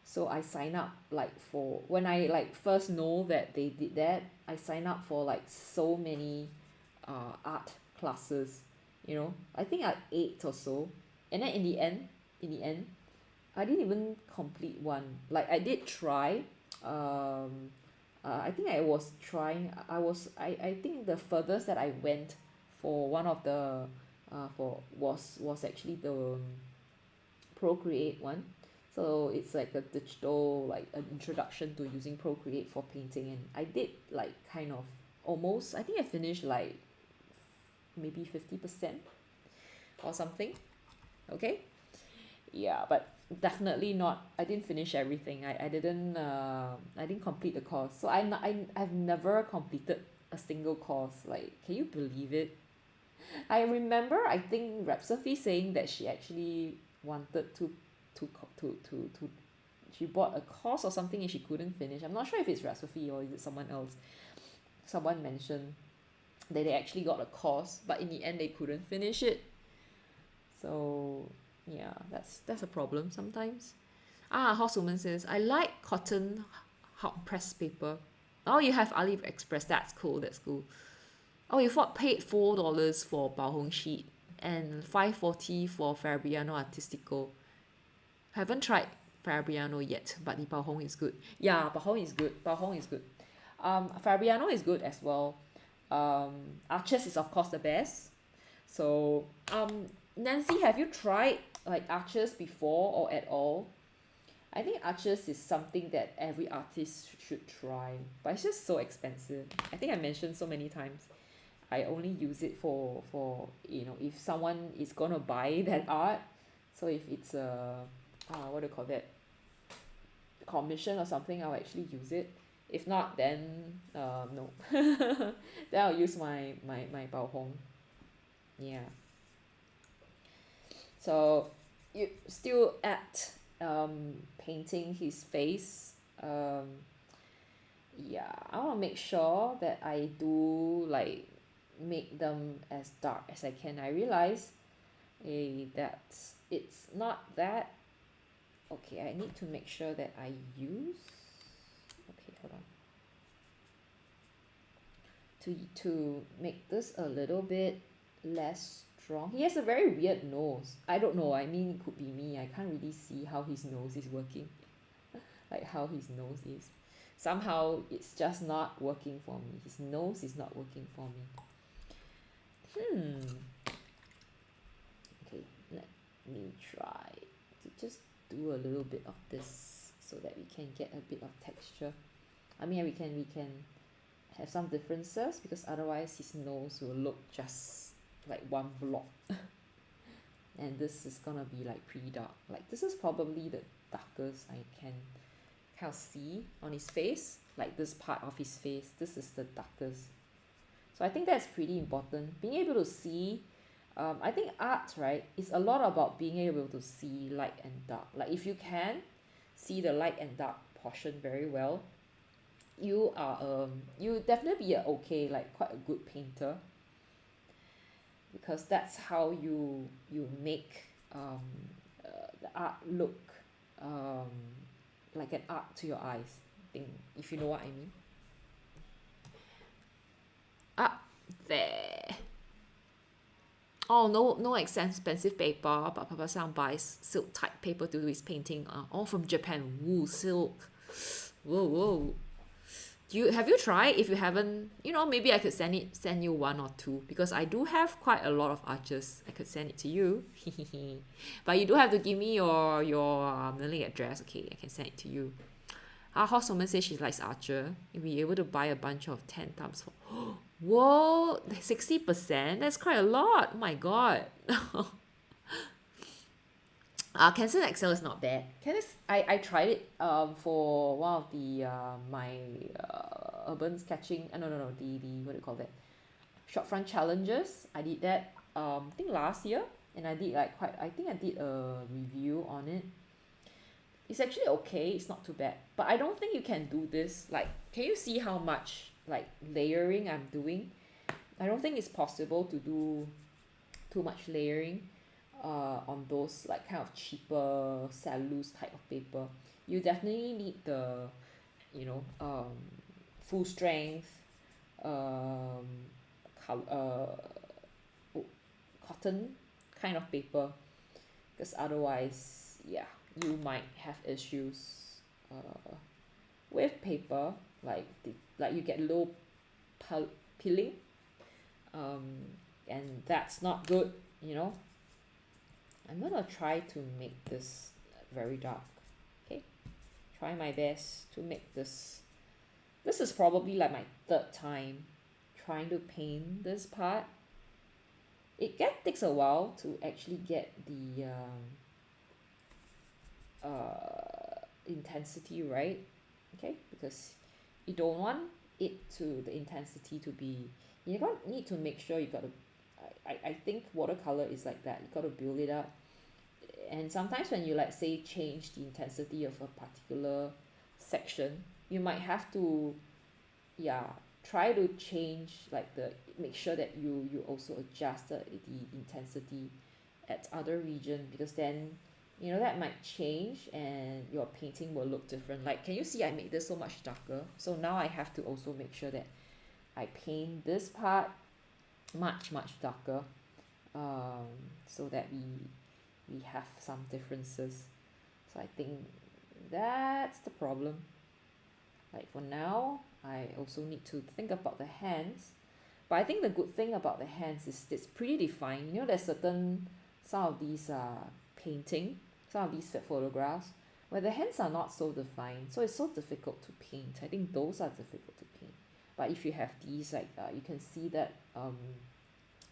Speaker 1: So I sign up like for when I like first know that they did that, I sign up for like so many art classes, you know. I think I 8 or so. And then in the end, I didn't even complete one. Like I did try. I think I was trying. I think the furthest that I went for one of the for was actually the Procreate one. So it's like a digital, like an introduction to using Procreate for painting, and I did like kind of almost. I think I finished like maybe 50% or something. Okay. Yeah, but definitely not. I didn't finish everything. I didn't complete the course. So I've never completed a single course. Like, can you believe it? I remember, I think Rapsophy saying that she actually wanted to she bought a course or something and she couldn't finish. I'm not sure if it's Rapsophy or is it someone else. Someone mentioned that they actually got a course, but in the end they couldn't finish it. So yeah, that's a problem sometimes. Horsewoman says, I like cotton hot press paper. Oh, you have AliExpress. That's cool. That's cool. Oh, you paid $4 for Bao Hong sheet and $5.40 for Fabriano Artistico. Haven't tried Fabriano yet, but the Bao Hong is good. Yeah, Bao Hong is good. Bao Hong is good. Fabriano is good as well. Arches is of course the best. So, Nancy, have you tried like Arches before or at all? I think Arches is something that every artist should try, but it's just so expensive. I think I mentioned so many times. I only use it for if someone is gonna buy that art. So if it's a what do you call that, commission or something, I'll actually use it. If not, then no. Then I'll use my Bao Hong. Yeah. So you still at painting his face. Yeah, I want to make sure that I do like make them as dark as I can. I realize that it's not that. Okay, I need to make sure that I use. Okay, hold on. To make this a little bit less strong. He has a very weird nose. I don't know. I mean, it could be me. I can't really see how his nose is working. Like how his nose is. Somehow it's just not working for me. His nose is not working for me. Okay, let me try to just do a little bit of this so that we can get a bit of texture. I mean, we can have some differences, because otherwise his nose will look just like one block. And this is gonna be like pretty dark. Like this is probably the darkest I can kind of see on his face. Like this part of his face, this is the darkest. So I think that's pretty important. Being able to see I think art, right, is a lot about being able to see light and dark. Like if you can see the light and dark portion very well, you definitely be a okay, like quite a good painter, because that's how you make the art look um, like an art to your eyes. I think, if you know what I mean. Up there. Oh, no, no expensive paper, but Papa Sang buys silk type paper to do his painting. All from Japan. Woo, silk. Whoa, whoa. Have you tried? If you haven't, maybe I could send you one or two, because I do have quite a lot of arches. I could send it to you. But you do have to give me your mailing address. Okay, I can send it to you. Our housewoman says she likes Archer. You'll be able to buy a bunch of 10 tubs for. Whoa, 60%? That's quite a lot. Oh my god. Canson XL is not bad. I tried it for one of the my urban sketching. No, the what do you call that? Short front challenges. I did that I think last year, and I did like quite. I think I did a review on it. It's actually okay. It's not too bad. But I don't think you can do this. Like, can you see how much like layering I'm doing? I don't think it's possible to do too much layering on those like kind of cheaper cellulose type of paper. You definitely need the, full strength um, cotton kind of paper, because otherwise, yeah, you might have issues with paper, like you get low peeling, um, and that's not good, you know. I'm gonna try to make this very dark. Okay, try my best to make this. This is probably like my third time trying to paint this part. Takes a while to actually get the intensity right. Okay, because you don't want the intensity to be. You got need to make sure you got to. I think watercolor is like that. You got to build it up, and sometimes when you, like, say, change the intensity of a particular section, you might have to, yeah, try to change, like, the make sure that you also adjust the intensity at other region, because then that might change and your painting will look different. Like, can you see I made this so much darker? So now I have to also make sure that I paint this part much darker, um, so that we have some differences. So I think that's the problem. Like, for now, I also need to think about the hands. But I think the good thing about the hands is it's pretty defined. There's some of these painting, some of these photographs, where the hands are not so defined. So it's so difficult to paint. I think those are difficult to paint. But if you have these, like, you can see that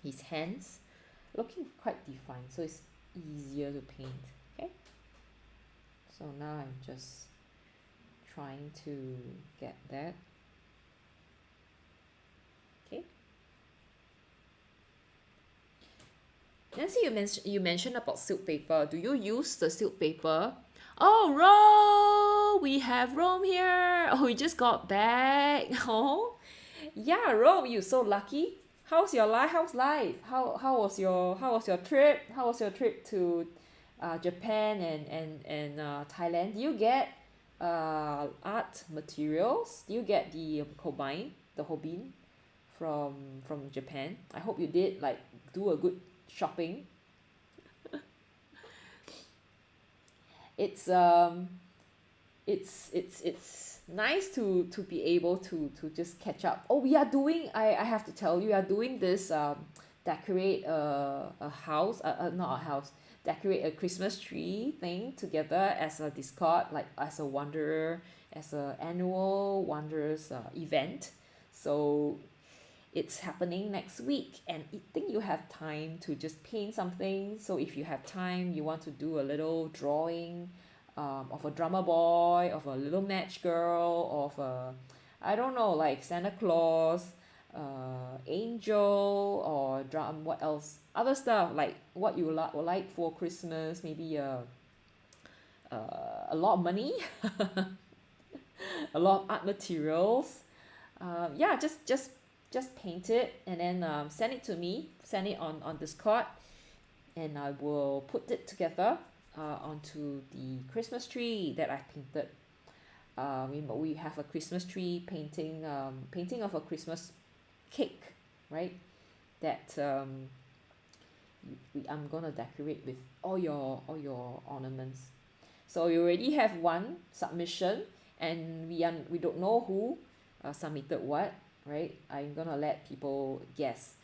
Speaker 1: his hands looking quite defined. So it's easier to paint. Okay. So now I'm just trying to get that. Okay. Nancy, you mentioned about silk paper. Do you use the silk paper? Oh, Rome! We have Rome here. Oh, we just got back. Oh, yeah, Rome. You so lucky. How's your life? How's life? How was your trip? How was your trip to Japan and Thailand? Do you get art materials? Do you get the Hobin from Japan? I hope you did, like, do a good shopping. It's it's nice to be able to just catch up. Oh, we are doing. I have to tell you, we are doing this decorate a house, not a house, decorate a Christmas tree thing together as a Discord, like as a wanderer, as a annual wanderers event. So it's happening next week, and I think you have time to just paint something. So if you have time, you want to do a little drawing of a drummer boy, of a little match girl, of a, I don't know, like Santa Claus, angel or drum, what else, other stuff like what you would like for Christmas, maybe a lot of money, a lot of art materials. Yeah, just paint it and then send it to me, send it on Discord, and I will put it together onto the Christmas tree that I painted. We have a Christmas tree painting, painting of a Christmas cake, right? That I'm gonna decorate with all your ornaments. So we already have one submission, and we don't know who submitted what, right? I'm gonna let people guess.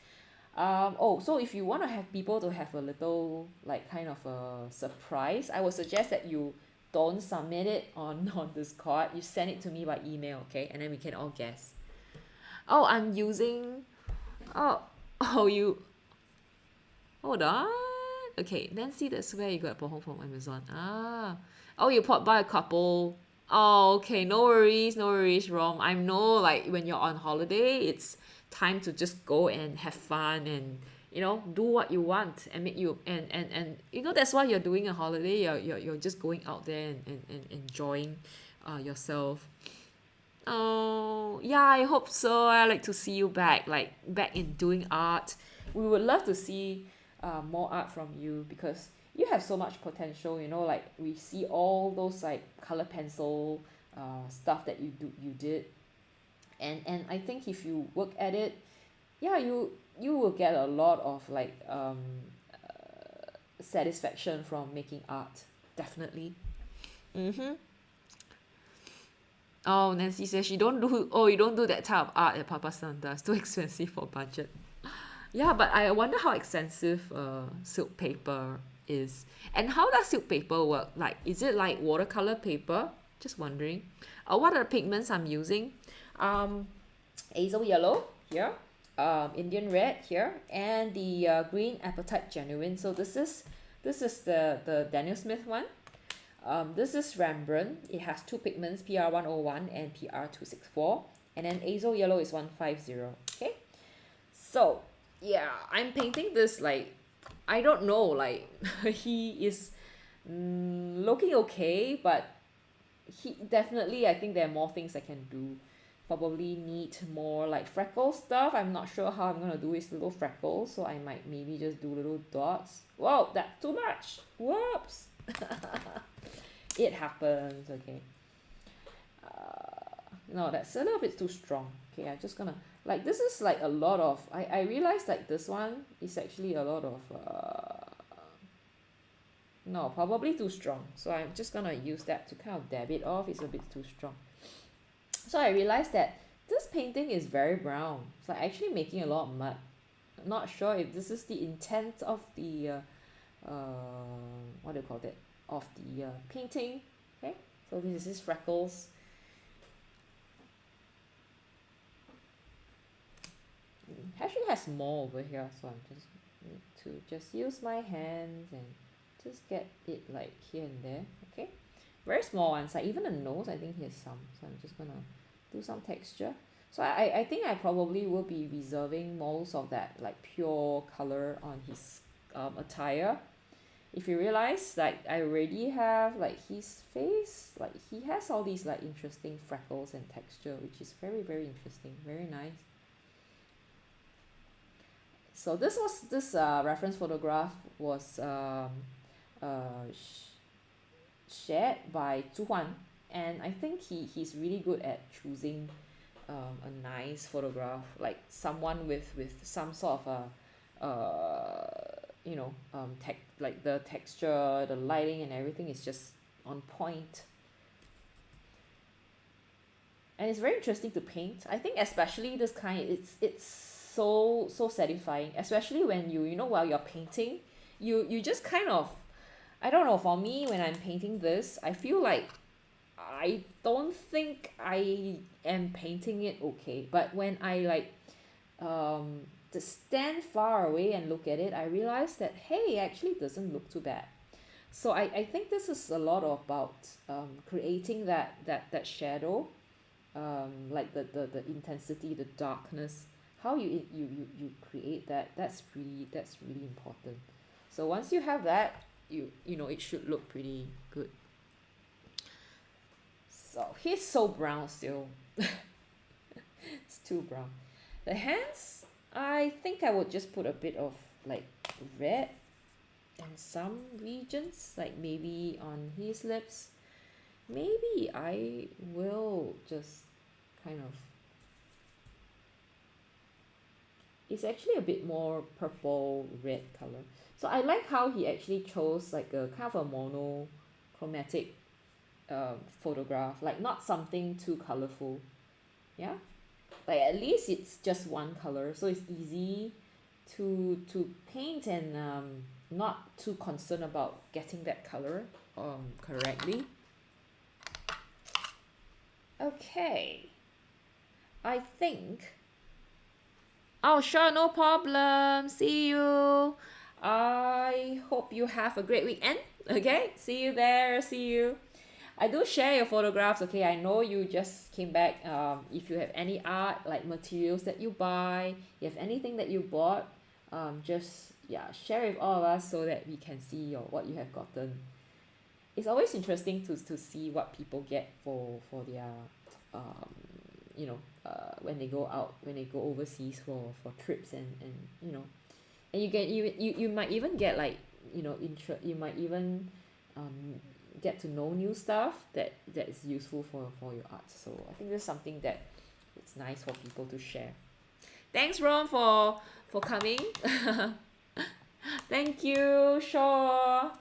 Speaker 1: Oh, so if you want to have people to have a little like kind of a surprise, I would suggest that you don't submit it on Discord. You send it to me by email, okay? And then we can all guess. Oh, I'm using. Oh, oh, you. Hold on. Okay, Nancy, that's where you got home from Amazon. Ah. Oh, you bought by a couple. Oh, okay. No worries, no worries, Rom. I know, like, when you're on holiday, it's time to just go and have fun and, do what you want and make you, and that's why you're doing a holiday. You're just going out there and enjoying yourself. Oh, yeah, I hope so. I like to see you back, like back in doing art. We would love to see more art from you because you have so much potential, like we see all those like color pencil stuff that you did. And I think if you work at it, yeah, you will get a lot of like satisfaction from making art. Definitely. Mm-hmm. Oh, Nancy says she don't do. Oh, you don't do that type of art that Papa San does. Too expensive for budget. Yeah, but I wonder how expensive silk paper is, and how does silk paper work? Like, is it like watercolor paper? Just wondering. What are the pigments I'm using? Um, Hazel yellow here, Indian red here, and the green apatite genuine. So this is the Daniel Smith one. This is Rembrandt. It has two pigments, PR101 and PR264. And then Azo Yellow is 150. Okay. So, yeah, I'm painting this like, I don't know, like, he is looking okay, but he definitely, I think there are more things I can do. Probably need more like freckle stuff. I'm not sure how I'm gonna do his little freckles, so I might maybe just do little dots. Whoa, that's too much. Whoops. It happens, okay. No, that's a little bit too strong. Okay, I'm just gonna, like, this is like a lot of, I realized like this one is actually a lot of, no, probably too strong. So I'm just gonna use that to kind of dab it off. It's a bit too strong. So I realized that this painting is very brown. It's like actually making a lot of mud. I'm not sure if this is the intent of the, what do you call that? Of the painting. Okay, so this is freckles. Actually has more over here, so I'm just need to just use my hands and just get it like here and there. Okay, very small ones, like even the nose I think he has some, so I'm just gonna do some texture. So I think I probably will be reserving most of that like pure color on his attire. If you realize, like, I already have like his face, like he has all these like interesting freckles and texture, which is very, very interesting, very nice. So this reference photograph was uh, shared by Zhu Huan, and I think he's really good at choosing a nice photograph, like someone with some sort of a like the texture, the lighting and everything is just on point. And it's very interesting to paint. I think especially this kind, it's so satisfying, especially when while you're painting, you just kind of, I don't know, for me when I'm painting this, I feel like I don't think I am painting it okay. But when I like to stand far away and look at it, I realize that hey, actually it doesn't look too bad. So I think this is a lot about creating that shadow, like the intensity, the darkness, how you create that, that's really important. So once you have that, you know it should look pretty good. So he's so brown still. It's too brown. The hands, I think I would just put a bit of like red in some regions, like maybe on his lips. Maybe I will just kind of, it's actually a bit more purple red color. So I like how he actually chose like a kind of a monochromatic photograph, like not something too colorful. Yeah, like at least it's just one color, so it's easy to paint, and not too concerned about getting that color correctly. Okay, I think. Oh, sure, no problem. See you. I hope you have a great weekend. Okay, see you there. See you. I do share your photographs. Okay, I know you just came back. If you have any art like materials that you buy, you have anything that you bought, just yeah, share with all of us so that we can see your what you have gotten. It's always interesting to see what people get for their um when they go out, when they go overseas for trips, and and you might even get like you might even um get to know new stuff that is useful for your art. So I think that's something that it's nice for people to share. Thanks, Ron, for coming. Thank you, Shaw.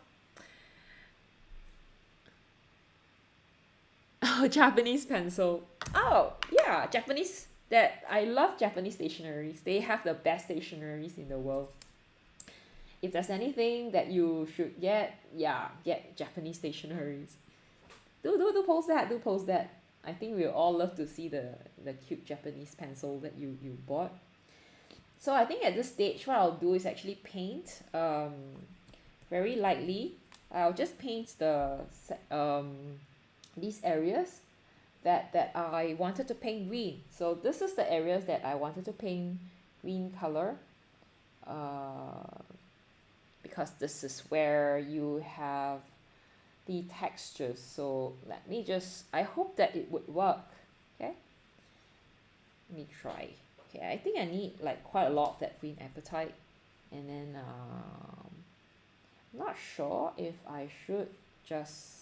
Speaker 1: Oh, Japanese pencil. Oh, yeah, Japanese. That I love Japanese stationeries. They have the best stationeries in the world. If there's anything that you should get, yeah, get Japanese stationeries. Do post that. Do post that. I think we all love to see the cute Japanese pencil that you bought. So I think at this stage, what I'll do is actually paint very lightly. I'll just paint these areas that I wanted to paint green. So this is the areas that I wanted to paint green color, uh, because this is where you have the textures. So let me just, I hope that it would work. Okay, let me try. Okay, I think I need like quite a lot of that green apatite, and then I'm not sure if I should just,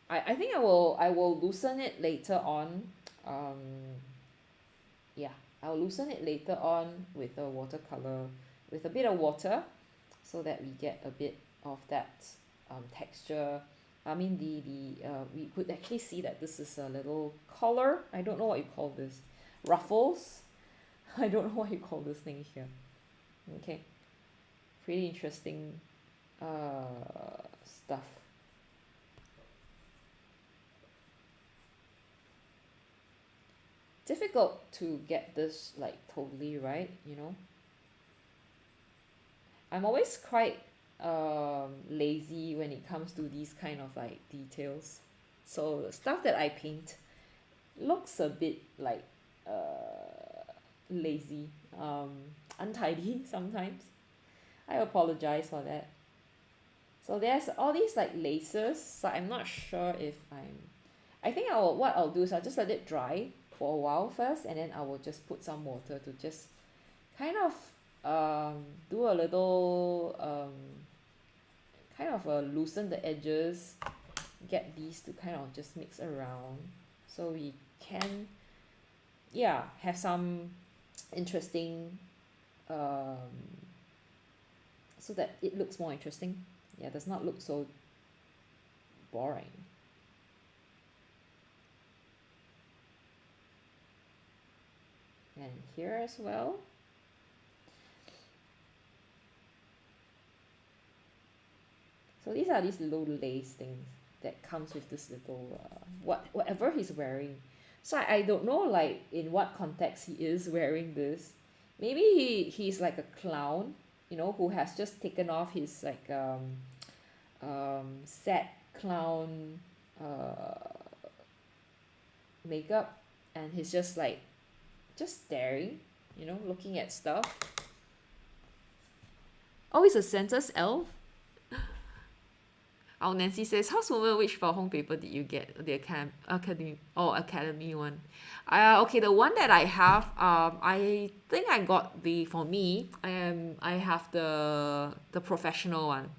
Speaker 1: I think I will loosen it later on. Yeah, I'll loosen it later on with a watercolor, with a bit of water, so that we get a bit of that texture. I mean the we could actually see that this is a little collar. I don't know what you call this. Ruffles. I don't know what you call this thing here. Okay, pretty interesting stuff. Difficult to get this like totally right, you know. I'm always quite lazy when it comes to these kind of like details. So the stuff that I paint looks a bit like lazy, untidy sometimes. I apologize for that. So there's all these like laces, so I'm not sure if I think what I'll do is I'll just let it dry for a while first, and then I will just put some water to just kind of do a little kind of loosen the edges, get these to kind of just mix around, so we can yeah have some interesting so that it looks more interesting. Yeah, does not look so boring. And here as well. So these are these little lace things that comes with this little whatever he's wearing. So I don't know like in what context he is wearing this. Maybe he's like a clown, who has just taken off his like sad clown makeup, and he's just like just staring, looking at stuff. Oh, it's a Santa's elf. Oh, Nancy says, "How's over which for home paper did you get? The academy one. Okay, the one that I have, I think I got for me, I have the professional one.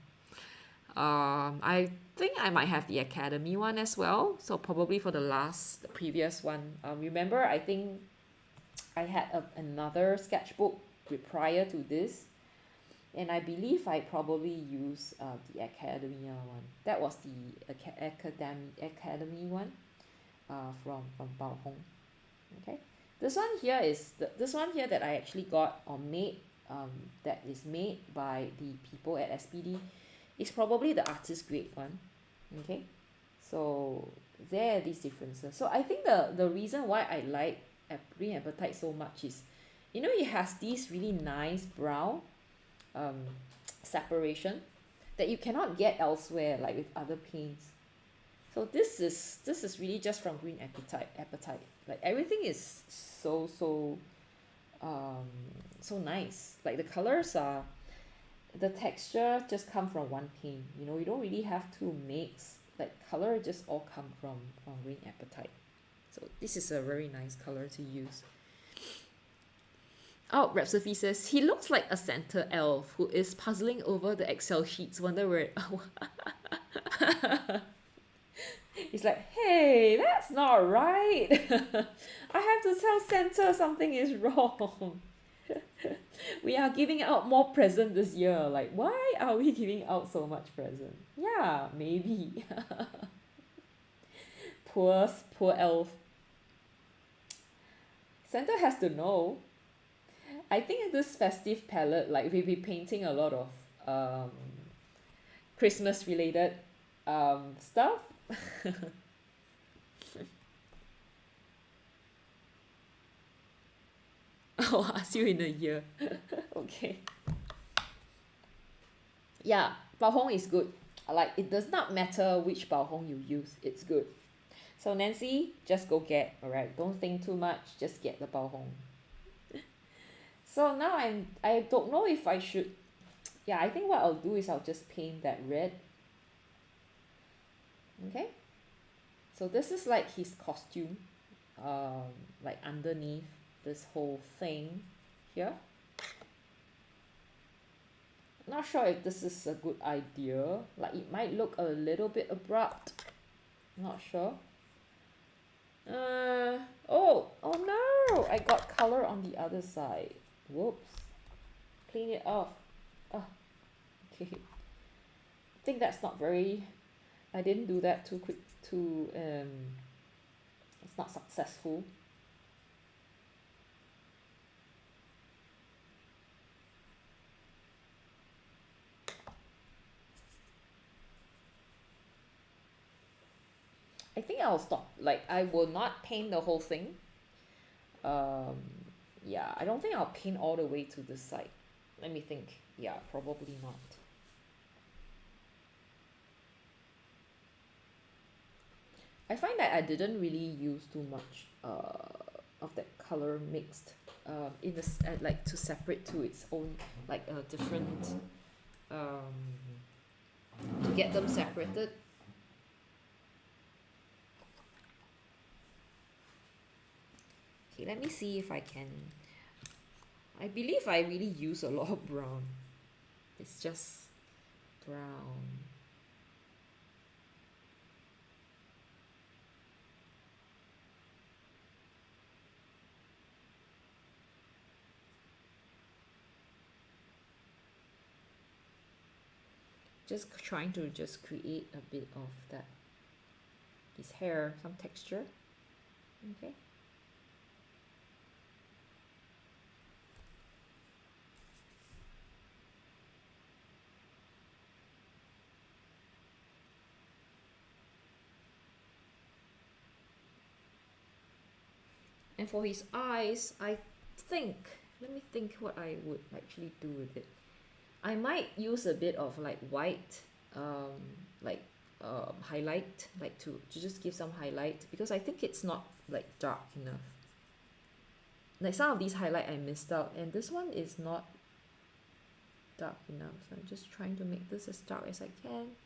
Speaker 1: I think I might have the academy one as well. So probably for the previous one. Remember, I think I had another sketchbook prior to this, and I believe I probably use the academia one. That was the academy one from Bao Hong. Okay, this one here this one here that I actually got or made, that is made by the people at SPD, is probably the artist grade one. Okay, so there are these differences. So I think the reason why I like Green Appetite so much is, it has these really nice brown um, separation that you cannot get elsewhere, like with other paints. So this is really just from Green Appetite. Like everything is um so nice. Like the texture just come from one paint. You don't really have to mix. Like color just all come from Green Appetite. So this is a very nice color to use. Oh, Rhapsody says, he looks like a Santa elf who is puzzling over the Excel sheets, wonder where It's like, hey, that's not right. I have to tell Santa something is wrong. We are giving out more present this year. Like, why are we giving out so much present? Yeah, maybe. Poor elf. Santa has to know. I think this festive palette, like we'll be painting a lot of Christmas related stuff. I'll ask you in a year. Okay. Yeah, Bao Hong is good. Like, it does not matter which Bao Hong you use, it's good. So Nancy, just go get, alright? Don't think too much, just get the Bao Hong. So now I don't know if I should. Yeah, I think what I'll do is I'll just paint that red. Okay. So this is like his costume, like underneath this whole thing here. Not sure if this is a good idea. Like, it might look a little bit abrupt. Not sure. Oh no! I got color on the other side. Whoops. Clean it off. Oh, okay. I think that's not very. I didn't do that too quick. It's not successful. I think I'll stop. Like, I will not paint the whole thing. Um, yeah, I don't think I'll paint all the way to the side. Let me think. Yeah, probably not. I find that I didn't really use too much of that color mixed in the like to separate to its own like different um, to get them separated. Okay, let me see if I can. I believe I really use a lot of brown. It's just brown. Just trying to just create a bit of that, his hair, some texture. Okay. And for his eyes, let me think what I would actually do with it. I might use a bit of like white, like highlight, like to just give some highlight, because I think it's not like dark enough. like some of these highlight I missed out, and this one is not dark enough, so I'm just trying to make this as dark as I can.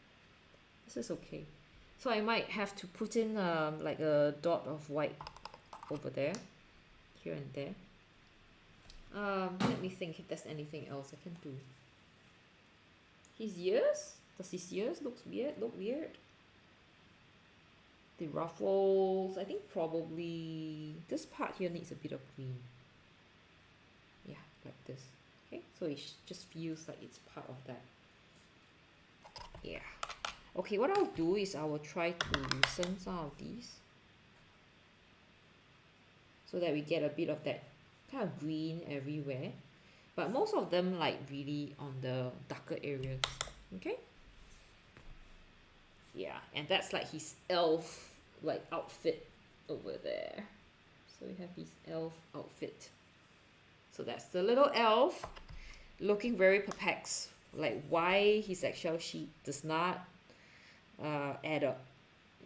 Speaker 1: This is okay. So I might have to put in like a dot of white over there, here and there. Let me think if there's anything else I can do. His ears? Does his ears look weird? The ruffles, I think probably this part here needs a bit of green. Yeah, like this. Okay, so it just feels like it's part of that. Yeah. Okay, what I'll do is I will try to loosen some of these so that we get a bit of that kind of green everywhere, but most of them like really on the darker areas. Okay, yeah, and that's like his elf like outfit over there. So we have his elf outfit. So that's the little elf looking very perplexed, like why his Excel sheet does not add up.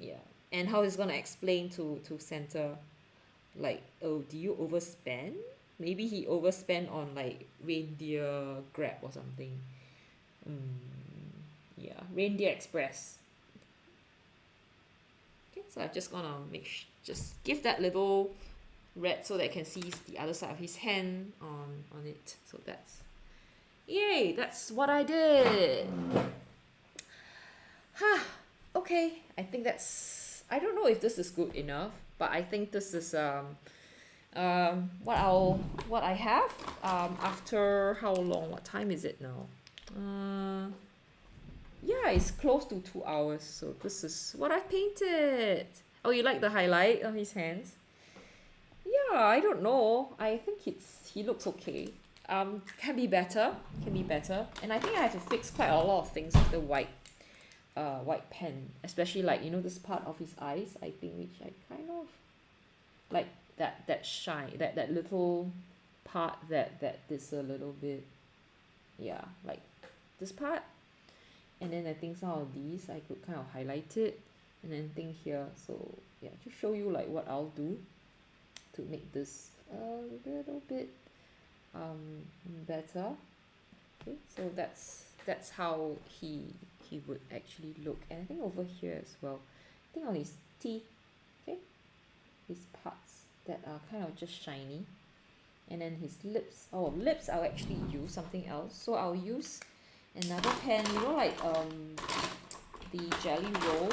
Speaker 1: Yeah, and how he's gonna explain to Santa, like, oh, do you overspend? Maybe he overspent on like reindeer grab or something. Yeah, reindeer express. Okay, so I'm just gonna just give that little red so that I can see the other side of his hand on it. So that's, yay, that's what I did. Okay, I think that's, I don't know if this is good enough, but I think this is what I have after how long, what time is it now? Yeah, it's close to 2 hours, so this is what I painted. Oh, you like the highlight on his hands? Yeah, I don't know, I think he looks okay. Can be better, and I think I have to fix quite a lot of things with the white pen, especially like, you know, this part of his eyes, I think, which I kind of like that shine, that little part that is a little bit, yeah, like this part. And then I think some of these I could kind of highlight it, and then think here. So yeah, to show you like what I'll do to make this a little bit better. Okay, so that's how he would actually look. And I think over here as well, I think on his teeth, okay, his parts that are kind of just shiny, and then his lips. Oh, lips I'll actually use something else. So I'll use another pen, you know, like the jelly roll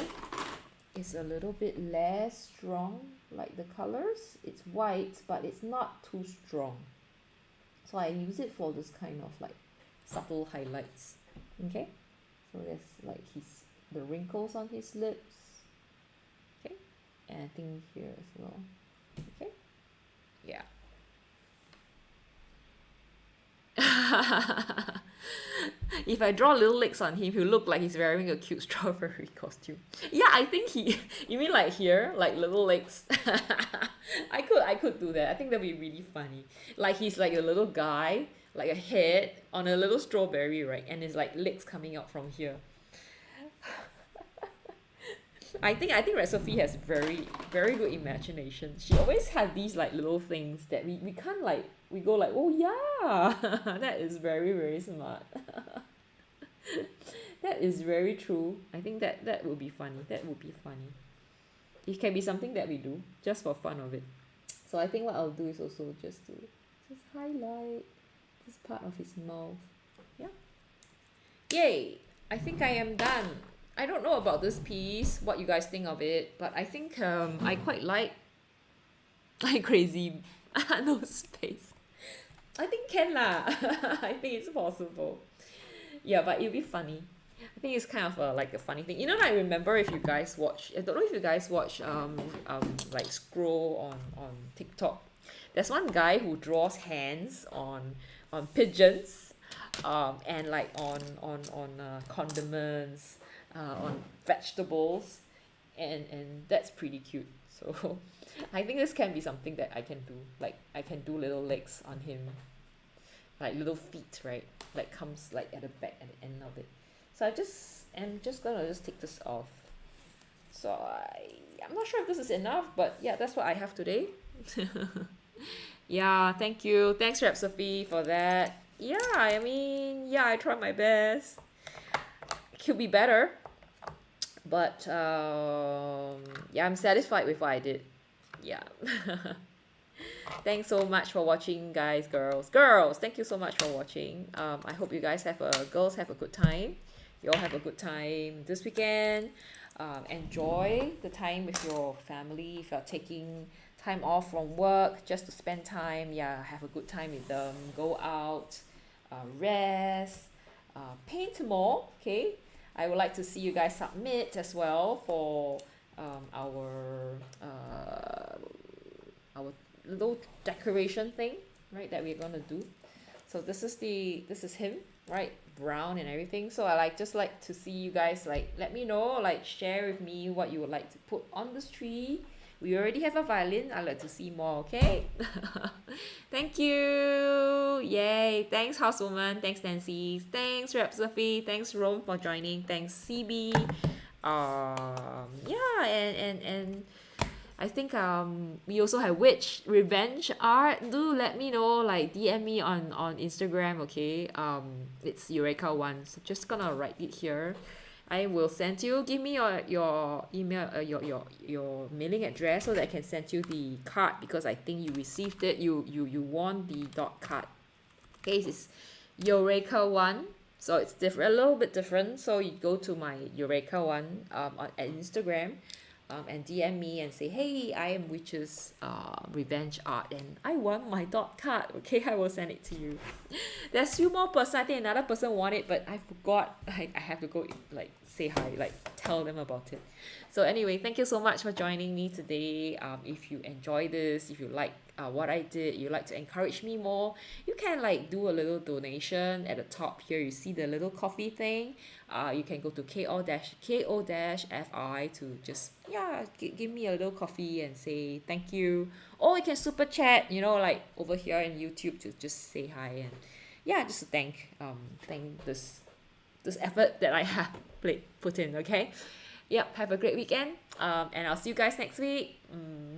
Speaker 1: is a little bit less strong, like the colors, it's white but it's not too strong, so I use it for this kind of like subtle highlights. Okay, so there's like the wrinkles on his lips. Okay, and I think here as well. Okay, yeah. If I draw little legs on him, he'll look like he's wearing a cute strawberry costume. Yeah, I think you mean like here, like little legs? I could do that. I think that'd be really funny. Like he's like a little guy, like a head on a little strawberry, right? And his like legs coming out from here. I think Red Sophie has very good imagination. She always have these like little things that we can't like, we go like, oh yeah, that is very smart. That is very true. I think that would be funny. It can be something that we do just for fun of it. So I think what I'll do is also just highlight this part of his mouth. Yeah. Yay! I think I am done. I don't know about this piece, what you guys think of it, but I think I quite like crazy no space. I think can lah. I think it's possible. Yeah, but it'll be funny. I think it's kind of like a funny thing. You know, I remember if you guys watch, I don't know if you guys watch like scroll on TikTok. There's one guy who draws hands on pigeons, and like on condiments, on vegetables, and that's pretty cute. So I think this can be something that I can do. Like I can do little legs on him, like little feet, right? Like comes like at the back, at the end of it. So I'm just gonna take this off. So I'm not sure if this is enough, but yeah, that's what I have today. Yeah, thank you. Thanks, Rep Sophie, for that. Yeah, I mean, yeah, I tried my best. It could be better, but yeah, I'm satisfied with what I did. Yeah. Thanks so much for watching, guys, girls. Girls, thank you so much for watching. I hope you guys have a girls have a good time. You all have a good time this weekend. Enjoy the time with your family. If you're taking time off from work just to spend time, yeah, have a good time with them. Go out, rest, paint more. Okay, I would like to see you guys submit as well for our little decoration thing, right, that we're gonna do. So this is him, right, brown and everything. So I just like to see you guys like let me know, like share with me what you would like to put on this tree. We already have a violin. I'd like to see more. Okay. Thank you. Yay. Thanks, housewoman. Thanks, Nancy. Thanks, Rep Sophie. Thanks, Rome, for joining. Thanks, CB. Yeah, and I think we also have Witch Revenge Art. Do let me know, like DM me on Instagram, okay? It's Eureka One. So just gonna write it here. I will send you. Give me your email, your mailing address so that I can send you the card because I think you received it. You won the dot card. Okay, it's Eureka One. So it's different, a little bit different. So you go to my Eureka One on at Instagram, and DM me and say, hey, I am Witch's Revenge Art and I want my dot card. Okay, I will send it to you. There's few more person. I think another person want it, but I forgot. I have to go like say hi, like tell them about it. So anyway, thank you so much for joining me today. If you enjoy this, if you like what I did, you like to encourage me more, you can like do a little donation at the top here. You see the little coffee thing. You can go to ko-fi to just yeah give me a little coffee and say thank you. Or you can super chat, like over here in YouTube to just say hi and yeah, just to thank this effort that I have put in. Okay. Yep, have a great weekend. And I'll see you guys next week.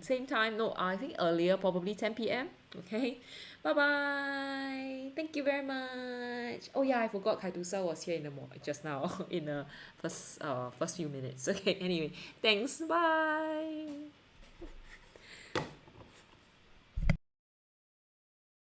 Speaker 1: Same time. No, I think earlier, probably 10 p.m. Okay. Bye bye. Thank you very much. Oh yeah, I forgot Kaitusa was here in the just now in the first few minutes. Okay. Anyway, thanks. Bye.